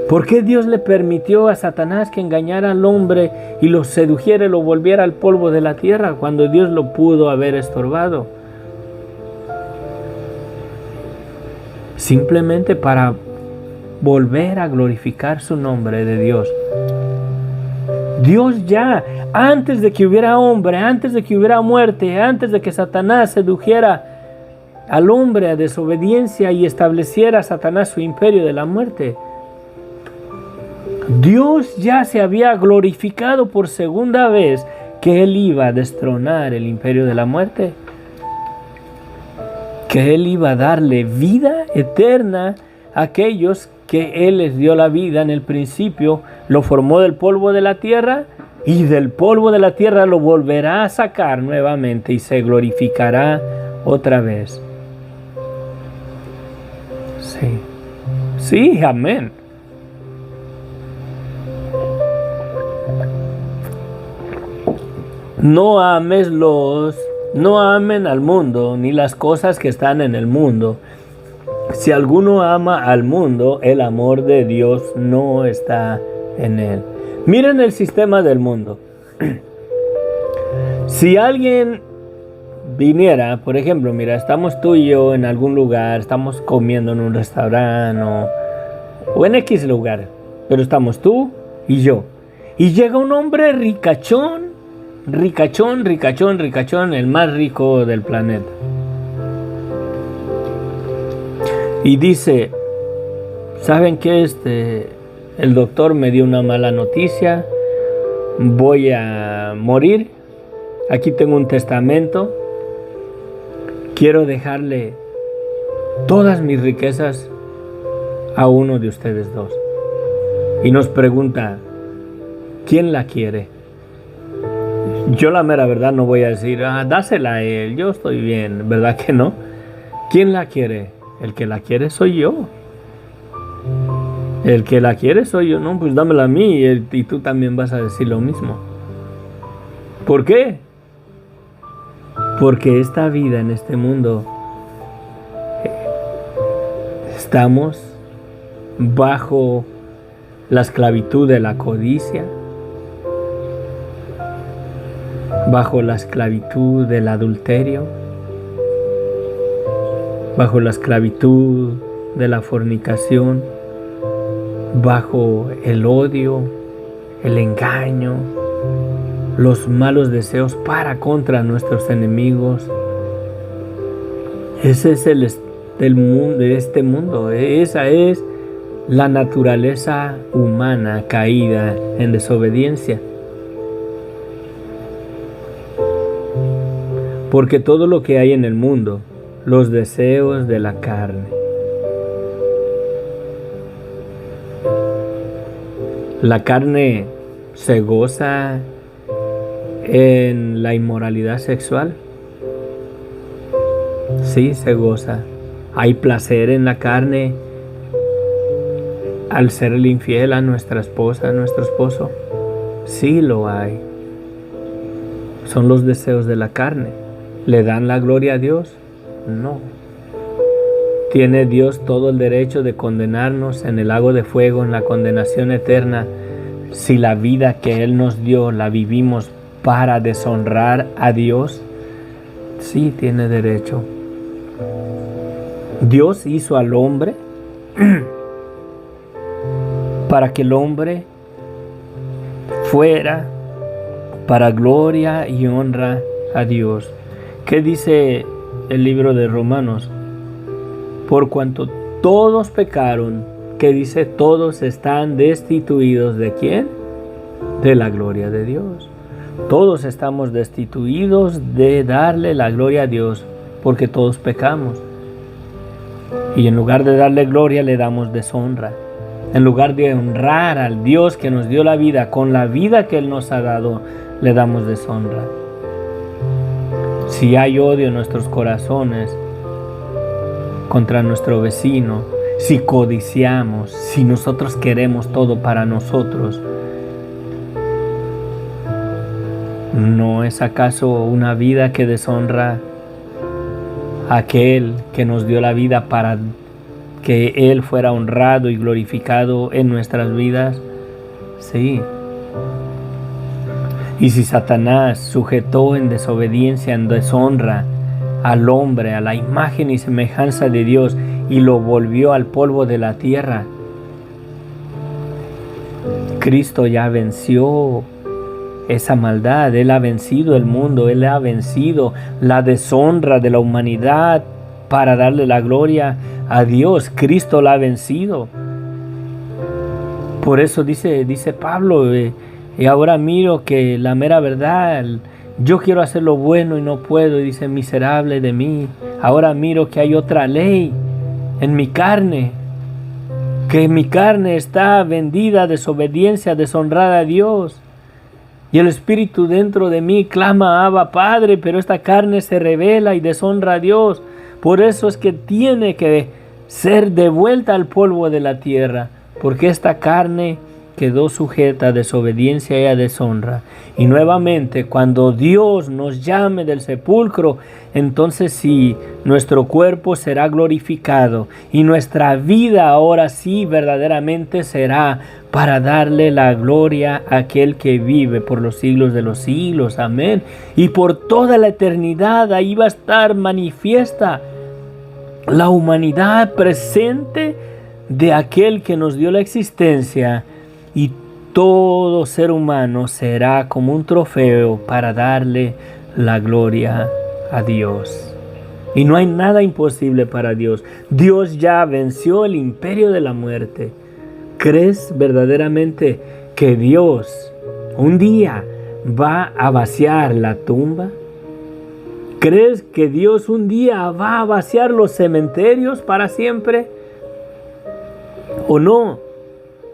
¿Por qué Dios le permitió a Satanás que engañara al hombre y lo sedujera y lo volviera al polvo de la tierra cuando Dios lo pudo haber estorbado? Simplemente para volver a glorificar su nombre de Dios. Dios ya, antes de que hubiera hombre, antes de que hubiera muerte, antes de que Satanás sedujera al hombre a desobediencia y estableciera a Satanás su imperio de la muerte, Dios ya se había glorificado por segunda vez que Él iba a destronar el imperio de la muerte, que Él iba a darle vida eterna a aquellos que Él les dio la vida en el principio. Lo formó del polvo de la tierra y del polvo de la tierra lo volverá a sacar nuevamente y se glorificará otra vez. Sí, amén. No amen al mundo ni las cosas que están en el mundo. Si alguno ama al mundo, el amor de Dios no está en él. Miren el sistema del mundo. Si alguien viniera, por ejemplo, mira, estamos tú y yo en algún lugar, estamos comiendo en un restaurante o en X lugar, pero estamos tú y yo. Y llega un hombre ricachón, el más rico del planeta. Y dice, ¿saben qué? El doctor me dio una mala noticia, voy a morir, aquí tengo un testamento, quiero dejarle todas mis riquezas a uno de ustedes dos. Y nos pregunta, ¿quién la quiere? Yo la mera verdad no voy a decir, dásela a él, yo estoy bien, ¿verdad que no? ¿Quién la quiere? El que la quiere soy yo. El que la quiere soy yo, no, pues dámela a mí y tú también vas a decir lo mismo. ¿Por qué? Porque esta vida en este mundo estamos bajo la esclavitud de la codicia, bajo la esclavitud del adulterio, bajo la esclavitud de la fornicación, bajo el odio, el engaño, los malos deseos para contra nuestros enemigos. Ese es el mundo, de este mundo. Esa es la naturaleza humana caída en desobediencia. Porque todo lo que hay en el mundo, los deseos de la carne, la carne se goza en la inmoralidad sexual. Sí, se goza. Hay placer en la carne al serle infiel a nuestra esposa, a nuestro esposo. Sí lo hay. Son los deseos de la carne. ¿Le dan la gloria a Dios? No. ¿Tiene Dios todo el derecho de condenarnos en el lago de fuego, en la condenación eterna, si la vida que Él nos dio la vivimos para deshonrar a Dios? Sí, tiene derecho. Dios hizo al hombre para que el hombre fuera para gloria y honra a Dios. ¿Qué dice el libro de Romanos? Por cuanto todos pecaron, ¿qué dice? Todos están destituidos ¿de quién? De la gloria de Dios. Todos estamos destituidos de darle la gloria a Dios, porque todos pecamos. Y en lugar de darle gloria, le damos deshonra. En lugar de honrar al Dios que nos dio la vida, con la vida que Él nos ha dado, le damos deshonra. Si hay odio en nuestros corazones contra nuestro vecino, si codiciamos, si nosotros queremos todo para nosotros, ¿no es acaso una vida que deshonra a aquel que nos dio la vida para que Él fuera honrado y glorificado en nuestras vidas? Sí. Y si Satanás sujetó en desobediencia, en deshonra al hombre, a la imagen y semejanza de Dios, y lo volvió al polvo de la tierra, Cristo ya venció esa maldad. Él ha vencido el mundo, Él ha vencido la deshonra de la humanidad para darle la gloria a Dios. Cristo la ha vencido. Por eso dice Pablo, y ahora miro que la mera verdad, yo quiero hacer lo bueno y no puedo, y dice, miserable de mí. Ahora miro que hay otra ley en mi carne, que mi carne está vendida a desobediencia, deshonrada a Dios. Y el Espíritu dentro de mí clama, Abba, Padre, pero esta carne se rebela y deshonra a Dios. Por eso es que tiene que ser devuelta al polvo de la tierra, porque esta carne quedó sujeta a desobediencia y a deshonra. Y nuevamente, cuando Dios nos llame del sepulcro, entonces sí, nuestro cuerpo será glorificado y nuestra vida ahora sí verdaderamente será para darle la gloria a aquel que vive por los siglos de los siglos. Amén. Y por toda la eternidad ahí va a estar manifiesta la humanidad presente de aquel que nos dio la existencia, y todo ser humano será como un trofeo para darle la gloria a Dios. Y no hay nada imposible para Dios. Dios ya venció el imperio de la muerte. ¿Crees verdaderamente que Dios un día va a vaciar la tumba? ¿Crees que Dios un día va a vaciar los cementerios para siempre? ¿O no?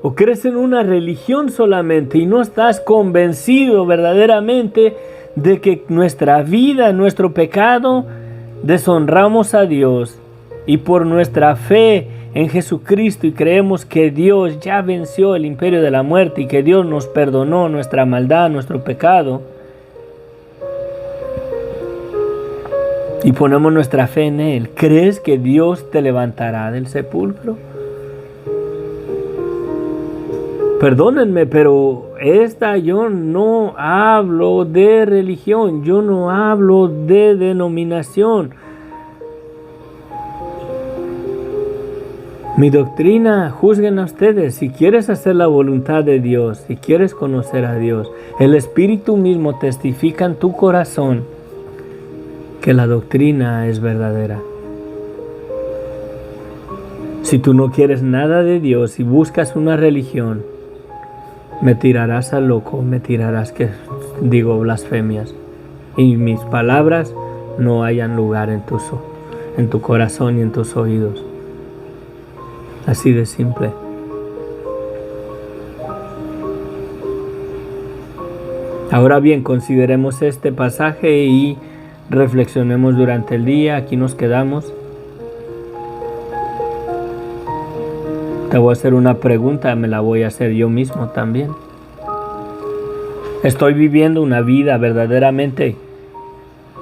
¿O crees en una religión solamente y no estás convencido verdaderamente de que nuestra vida, nuestro pecado, deshonramos a Dios, y por nuestra fe en Jesucristo y creemos que Dios ya venció el imperio de la muerte y que Dios nos perdonó nuestra maldad, nuestro pecado, y ponemos nuestra fe en Él? ¿Crees que Dios te levantará del sepulcro? Perdónenme, pero yo no hablo de religión, yo no hablo de denominación. Mi doctrina, juzguen a ustedes. Si quieres hacer la voluntad de Dios, si quieres conocer a Dios, el Espíritu mismo testifica en tu corazón que la doctrina es verdadera. Si tú no quieres nada de Dios y buscas una religión, me tirarás a loco, me tirarás que digo blasfemias, y mis palabras no hayan lugar en tu corazón y en tus oídos. Así de simple. Ahora bien, consideremos este pasaje y reflexionemos durante el día. Aquí nos quedamos. Te voy a hacer una pregunta, me la voy a hacer yo mismo también. ¿Estoy viviendo una vida verdaderamente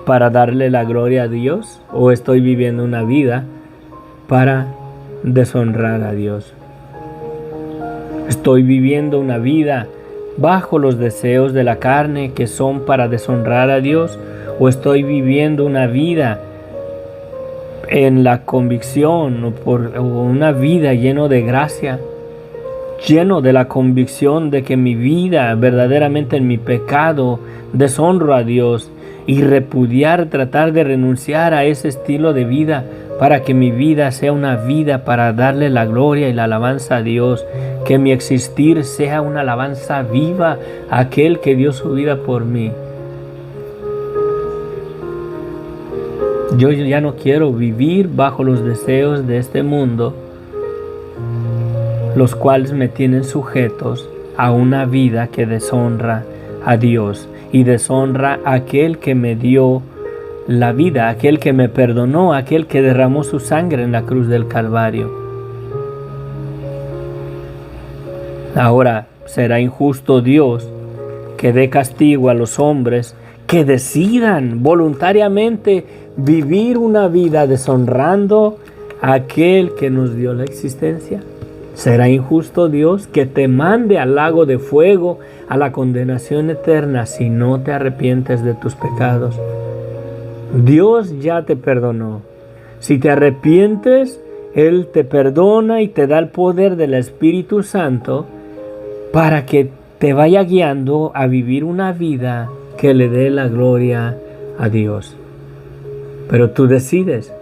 para darle la gloria a Dios? ¿O estoy viviendo una vida para deshonrar a Dios? ¿Estoy viviendo una vida bajo los deseos de la carne que son para deshonrar a Dios? ¿O estoy viviendo una vida en la convicción o una vida lleno de gracia, lleno de la convicción de que mi vida verdaderamente en mi pecado deshonro a Dios, y tratar de renunciar a ese estilo de vida para que mi vida sea una vida para darle la gloria y la alabanza a Dios, que mi existir sea una alabanza viva a aquel que dio su vida por mí? Yo ya no quiero vivir bajo los deseos de este mundo, los cuales me tienen sujetos a una vida que deshonra a Dios y deshonra a aquel que me dio la vida, aquel que me perdonó, aquel que derramó su sangre en la cruz del Calvario. Ahora, ¿será injusto Dios que dé castigo a los hombres que decidan voluntariamente vivir una vida deshonrando a aquel que nos dio la existencia? ¿Será injusto Dios que te mande al lago de fuego, a la condenación eterna, si no te arrepientes de tus pecados? Dios ya te perdonó. Si te arrepientes, Él te perdona y te da el poder del Espíritu Santo para que te vaya guiando a vivir una vida que le dé la gloria a Dios. Pero tú decides,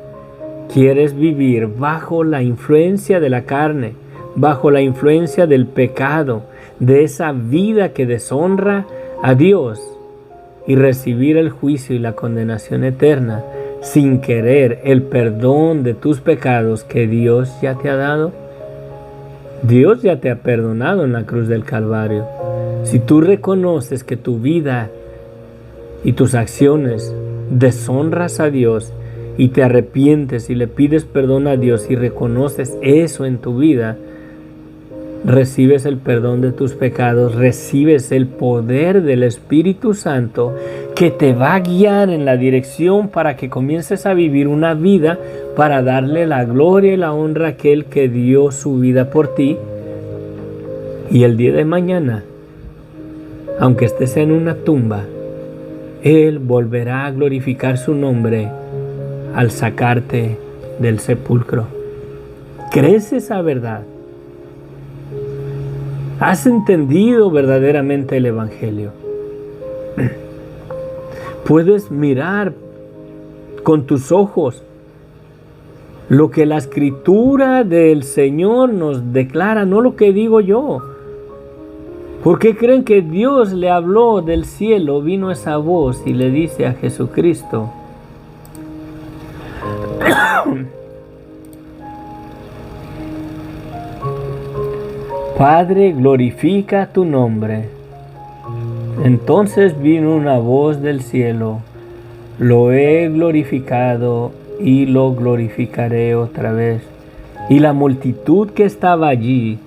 ¿quieres vivir bajo la influencia de la carne, bajo la influencia del pecado, de esa vida que deshonra a Dios, y recibir el juicio y la condenación eterna sin querer el perdón de tus pecados que Dios ya te ha dado? Dios ya te ha perdonado en la cruz del Calvario. Si tú reconoces que tu vida y tus acciones deshonras a Dios y te arrepientes y le pides perdón a Dios y reconoces eso en tu vida, recibes el perdón de tus pecados, recibes el poder del Espíritu Santo que te va a guiar en la dirección para que comiences a vivir una vida para darle la gloria y la honra a aquel que dio su vida por ti. Y el día de mañana, aunque estés en una tumba, Él volverá a glorificar su nombre al sacarte del sepulcro. ¿Crees esa verdad? ¿Has entendido verdaderamente el Evangelio? Puedes mirar con tus ojos lo que la Escritura del Señor nos declara, no lo que digo yo. ¿Por qué creen que Dios le habló del cielo? Vino esa voz y le dice a Jesucristo: Padre, glorifica tu nombre. Entonces vino una voz del cielo: lo he glorificado y lo glorificaré otra vez. Y la multitud que estaba allí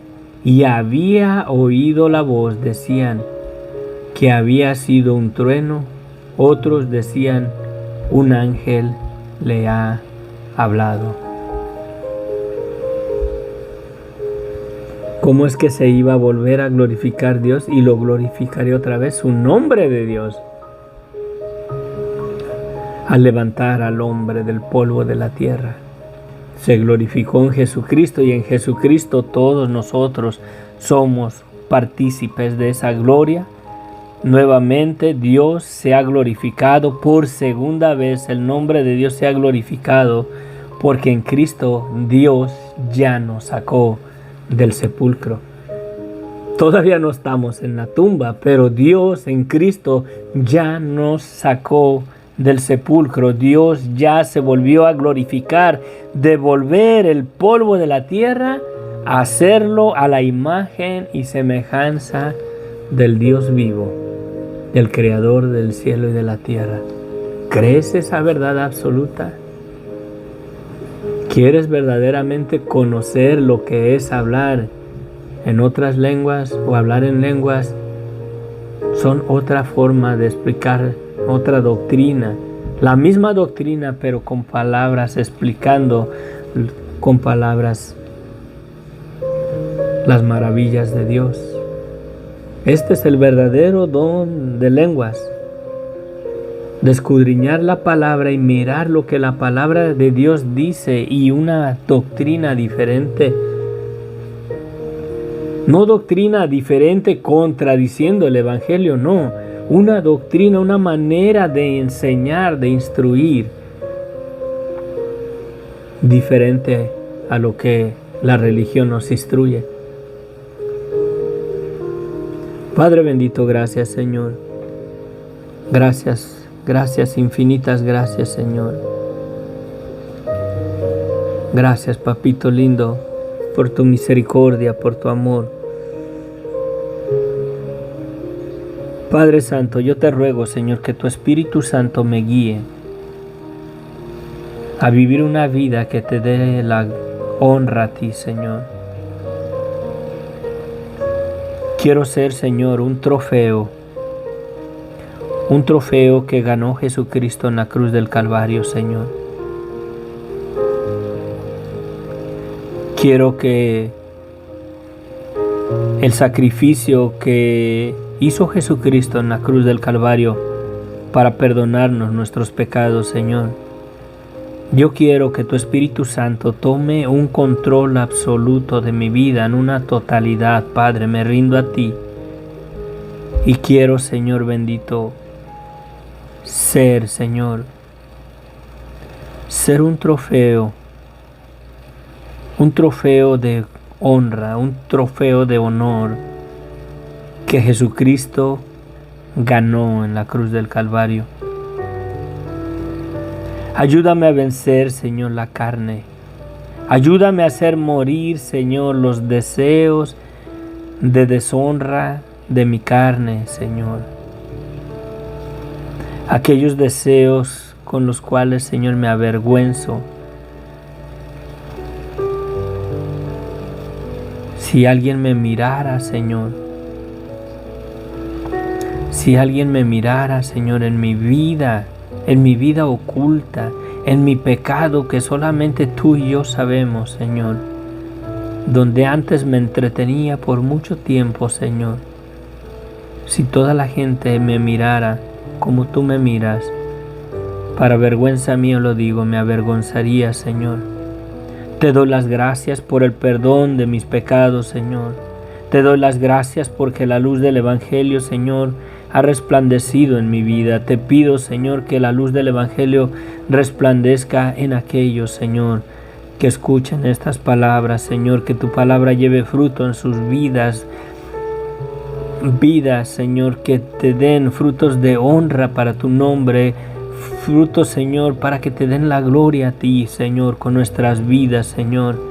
y había oído la voz decían que había sido un trueno, otros decían: un ángel le ha hablado. ¿Cómo es que se iba a volver a glorificar Dios? Y lo glorificaré otra vez, su nombre de Dios, al levantar al hombre del polvo de la tierra. Se glorificó en Jesucristo, y en Jesucristo todos nosotros somos partícipes de esa gloria. Nuevamente Dios se ha glorificado por segunda vez, el nombre de Dios se ha glorificado, porque en Cristo Dios ya nos sacó del sepulcro. Todavía no estamos en la tumba, pero Dios en Cristo ya nos sacó del sepulcro. Dios ya se volvió a glorificar, devolver el polvo de la tierra, hacerlo a la imagen y semejanza del Dios vivo, del Creador del cielo y de la tierra. ¿Crees esa verdad absoluta? ¿Quieres verdaderamente conocer lo que es hablar en otras lenguas o hablar en lenguas? Son otra forma de explicar otra doctrina, la misma doctrina, pero con palabras, explicando con palabras las maravillas de Dios. Este es el verdadero don de lenguas: de escudriñar la palabra y mirar lo que la palabra de Dios dice, y una doctrina diferente. No doctrina diferente contradiciendo el Evangelio, no. Una doctrina, una manera de enseñar, de instruir, diferente a lo que la religión nos instruye. Padre bendito, gracias, Señor. Gracias, gracias, infinitas gracias, Señor. Gracias, papito lindo, por tu misericordia, por tu amor. Padre Santo, yo te ruego, Señor, que tu Espíritu Santo me guíe a vivir una vida que te dé la honra a ti, Señor. Quiero ser, Señor, un trofeo que ganó Jesucristo en la cruz del Calvario, Señor. Quiero que el sacrificio que hizo Jesucristo en la cruz del Calvario para perdonarnos nuestros pecados, Señor. Yo quiero que tu Espíritu Santo tome un control absoluto de mi vida, en una totalidad, Padre. Me rindo a ti y quiero, Señor bendito, ser, Señor, ser un trofeo de honra, un trofeo de honor que Jesucristo ganó en la cruz del Calvario. Ayúdame a vencer, Señor, la carne. Ayúdame a hacer morir, Señor, los deseos de deshonra de mi carne, Señor. Aquellos deseos con los cuales, Señor, me avergüenzo. Si alguien me mirara, Señor, si alguien me mirara, Señor, en mi vida oculta, en mi pecado que solamente tú y yo sabemos, Señor, donde antes me entretenía por mucho tiempo, Señor. Si toda la gente me mirara como tú me miras, para vergüenza mía lo digo, me avergonzaría, Señor. Te doy las gracias por el perdón de mis pecados, Señor. Te doy las gracias porque la luz del Evangelio, Señor, ha resplandecido en mi vida. Te pido, Señor, que la luz del Evangelio resplandezca en aquellos, Señor, que escuchen estas palabras, Señor, que tu palabra lleve fruto en sus vidas, Señor, que te den frutos de honra para tu nombre, frutos, Señor, para que te den la gloria a ti, Señor, con nuestras vidas, Señor.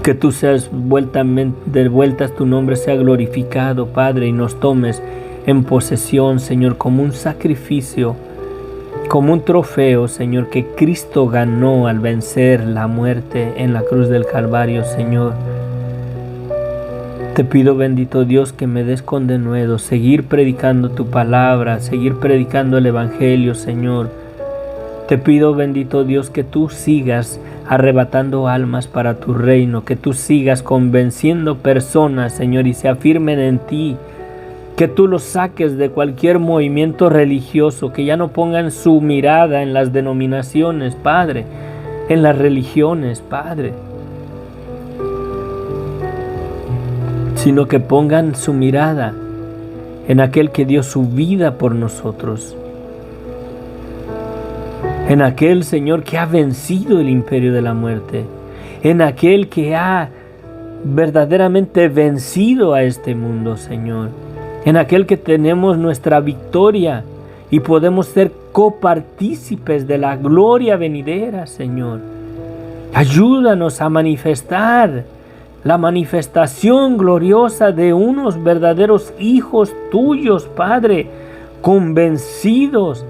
Que tú seas de vueltas, tu nombre sea glorificado, Padre, y nos tomes en posesión, Señor, como un sacrificio, como un trofeo, Señor, que Cristo ganó al vencer la muerte en la cruz del Calvario, Señor. Te pido, bendito Dios, que me des con denuedo seguir predicando tu palabra, seguir predicando el Evangelio, Señor. Te pido, bendito Dios, que tú sigas arrebatando almas para tu reino, que tú sigas convenciendo personas, Señor, y se afirmen en ti, que tú los saques de cualquier movimiento religioso, que ya no pongan su mirada en las denominaciones, Padre, en las religiones, Padre, sino que pongan su mirada en aquel que dio su vida por nosotros, en aquel, Señor, que ha vencido el imperio de la muerte, en aquel que ha verdaderamente vencido a este mundo, Señor, en aquel que tenemos nuestra victoria y podemos ser copartícipes de la gloria venidera, Señor. Ayúdanos a manifestar la manifestación gloriosa de unos verdaderos hijos tuyos, Padre, convencidos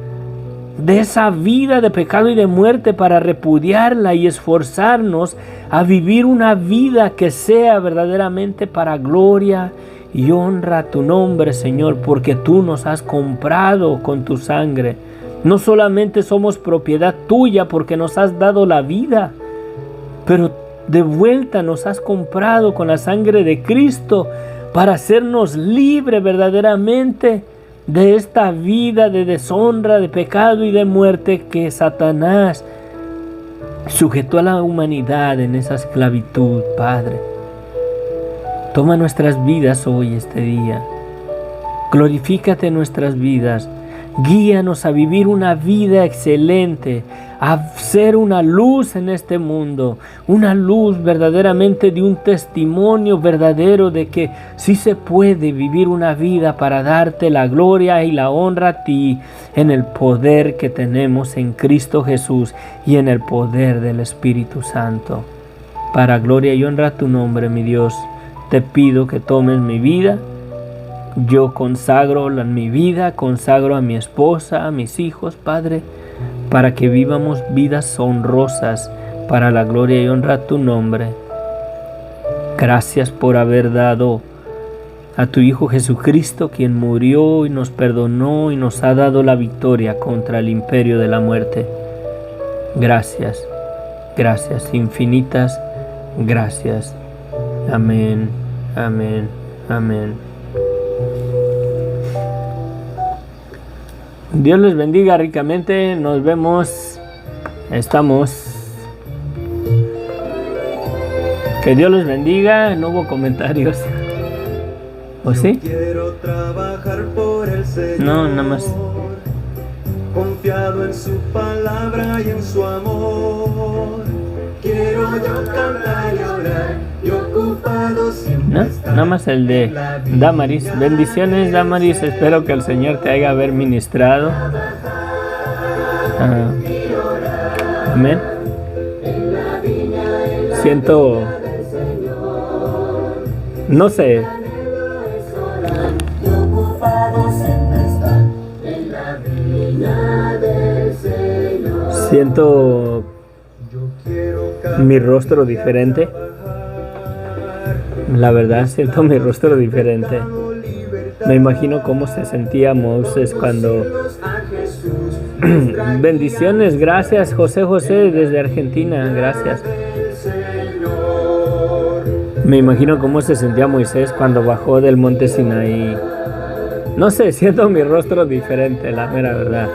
de esa vida de pecado y de muerte para repudiarla y esforzarnos a vivir una vida que sea verdaderamente para gloria y honra a tu nombre, Señor, porque tú nos has comprado con tu sangre. No solamente somos propiedad tuya porque nos has dado la vida, pero de vuelta nos has comprado con la sangre de Cristo para hacernos libres verdaderamente de esta vida de deshonra, de pecado y de muerte que Satanás sujetó a la humanidad en esa esclavitud, Padre. Toma nuestras vidas hoy, este día. Glorifícate en nuestras vidas. Guíanos a vivir una vida excelente, a ser una luz en este mundo, una luz verdaderamente de un testimonio verdadero de que sí se puede vivir una vida para darte la gloria y la honra a ti en el poder que tenemos en Cristo Jesús y en el poder del Espíritu Santo. Para gloria y honra a tu nombre, mi Dios, te pido que tomes mi vida. Yo consagro mi vida, consagro a mi esposa, a mis hijos, Padre, para que vivamos vidas honrosas para la gloria y honra a tu nombre. Gracias por haber dado a tu Hijo Jesucristo, quien murió y nos perdonó y nos ha dado la victoria contra el imperio de la muerte. Gracias, gracias, infinitas gracias. Amén, amén, amén. Dios les bendiga ricamente. Nos vemos. Que Dios les bendiga. No hubo comentarios. ¿O sí? No, nada más. Confiado en su palabra y en su amor. Quiero yo cantar y orar. Y ocupado siempre. ¿No? Nada más el de Damaris. Bendiciones, Damaris. Espero que el Señor te haya ministrado. Amén. Siento, no sé, siento mi rostro diferente. La verdad, siento mi rostro diferente. Me imagino cómo se sentía Moisés cuando... Bendiciones, gracias José desde Argentina, gracias. Me imagino cómo se sentía Moisés cuando bajó del monte Sinaí. No sé, siento mi rostro diferente, la mera verdad.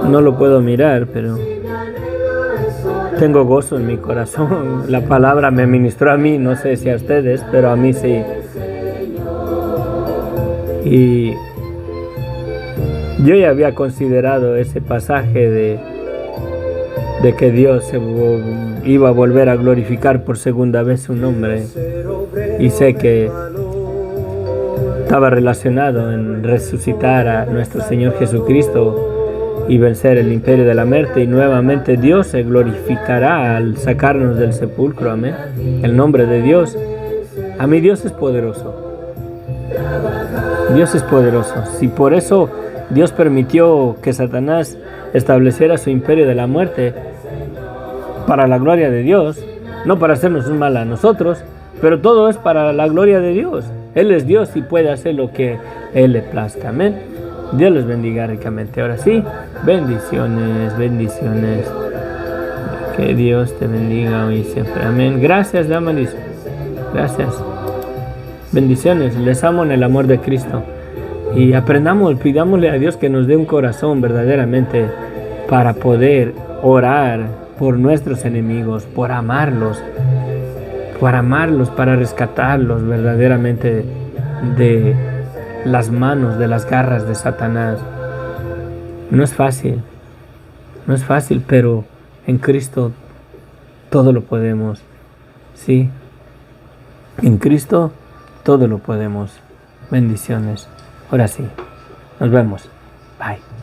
No lo puedo mirar, pero... Tengo gozo en mi corazón. La palabra me ministró a mí, no sé si a ustedes, pero a mí sí. Y yo ya había considerado ese pasaje de que Dios iba a volver a glorificar por segunda vez su nombre. Y sé que estaba relacionado en resucitar a nuestro Señor Jesucristo y vencer el imperio de la muerte, y nuevamente Dios se glorificará al sacarnos del sepulcro. Amén. El nombre de Dios. A mí Dios es poderoso. Dios es poderoso. Si por eso Dios permitió que Satanás estableciera su imperio de la muerte, para la gloria de Dios, no para hacernos un mal a nosotros, pero todo es para la gloria de Dios. Él es Dios y puede hacer lo que Él le plazca. Amén. Dios les bendiga ricamente. Ahora sí, bendiciones, bendiciones. Que Dios te bendiga hoy y siempre. Amén. Gracias, Damaris. Gracias. Bendiciones. Les amo en el amor de Cristo. Y aprendamos, pidámosle a Dios que nos dé un corazón verdaderamente para poder orar por nuestros enemigos, por amarlos, para rescatarlos verdaderamente de las manos, de las garras de Satanás. No es fácil, pero en Cristo todo lo podemos. Sí, en Cristo todo lo podemos. Bendiciones. Ahora sí, nos vemos. Bye.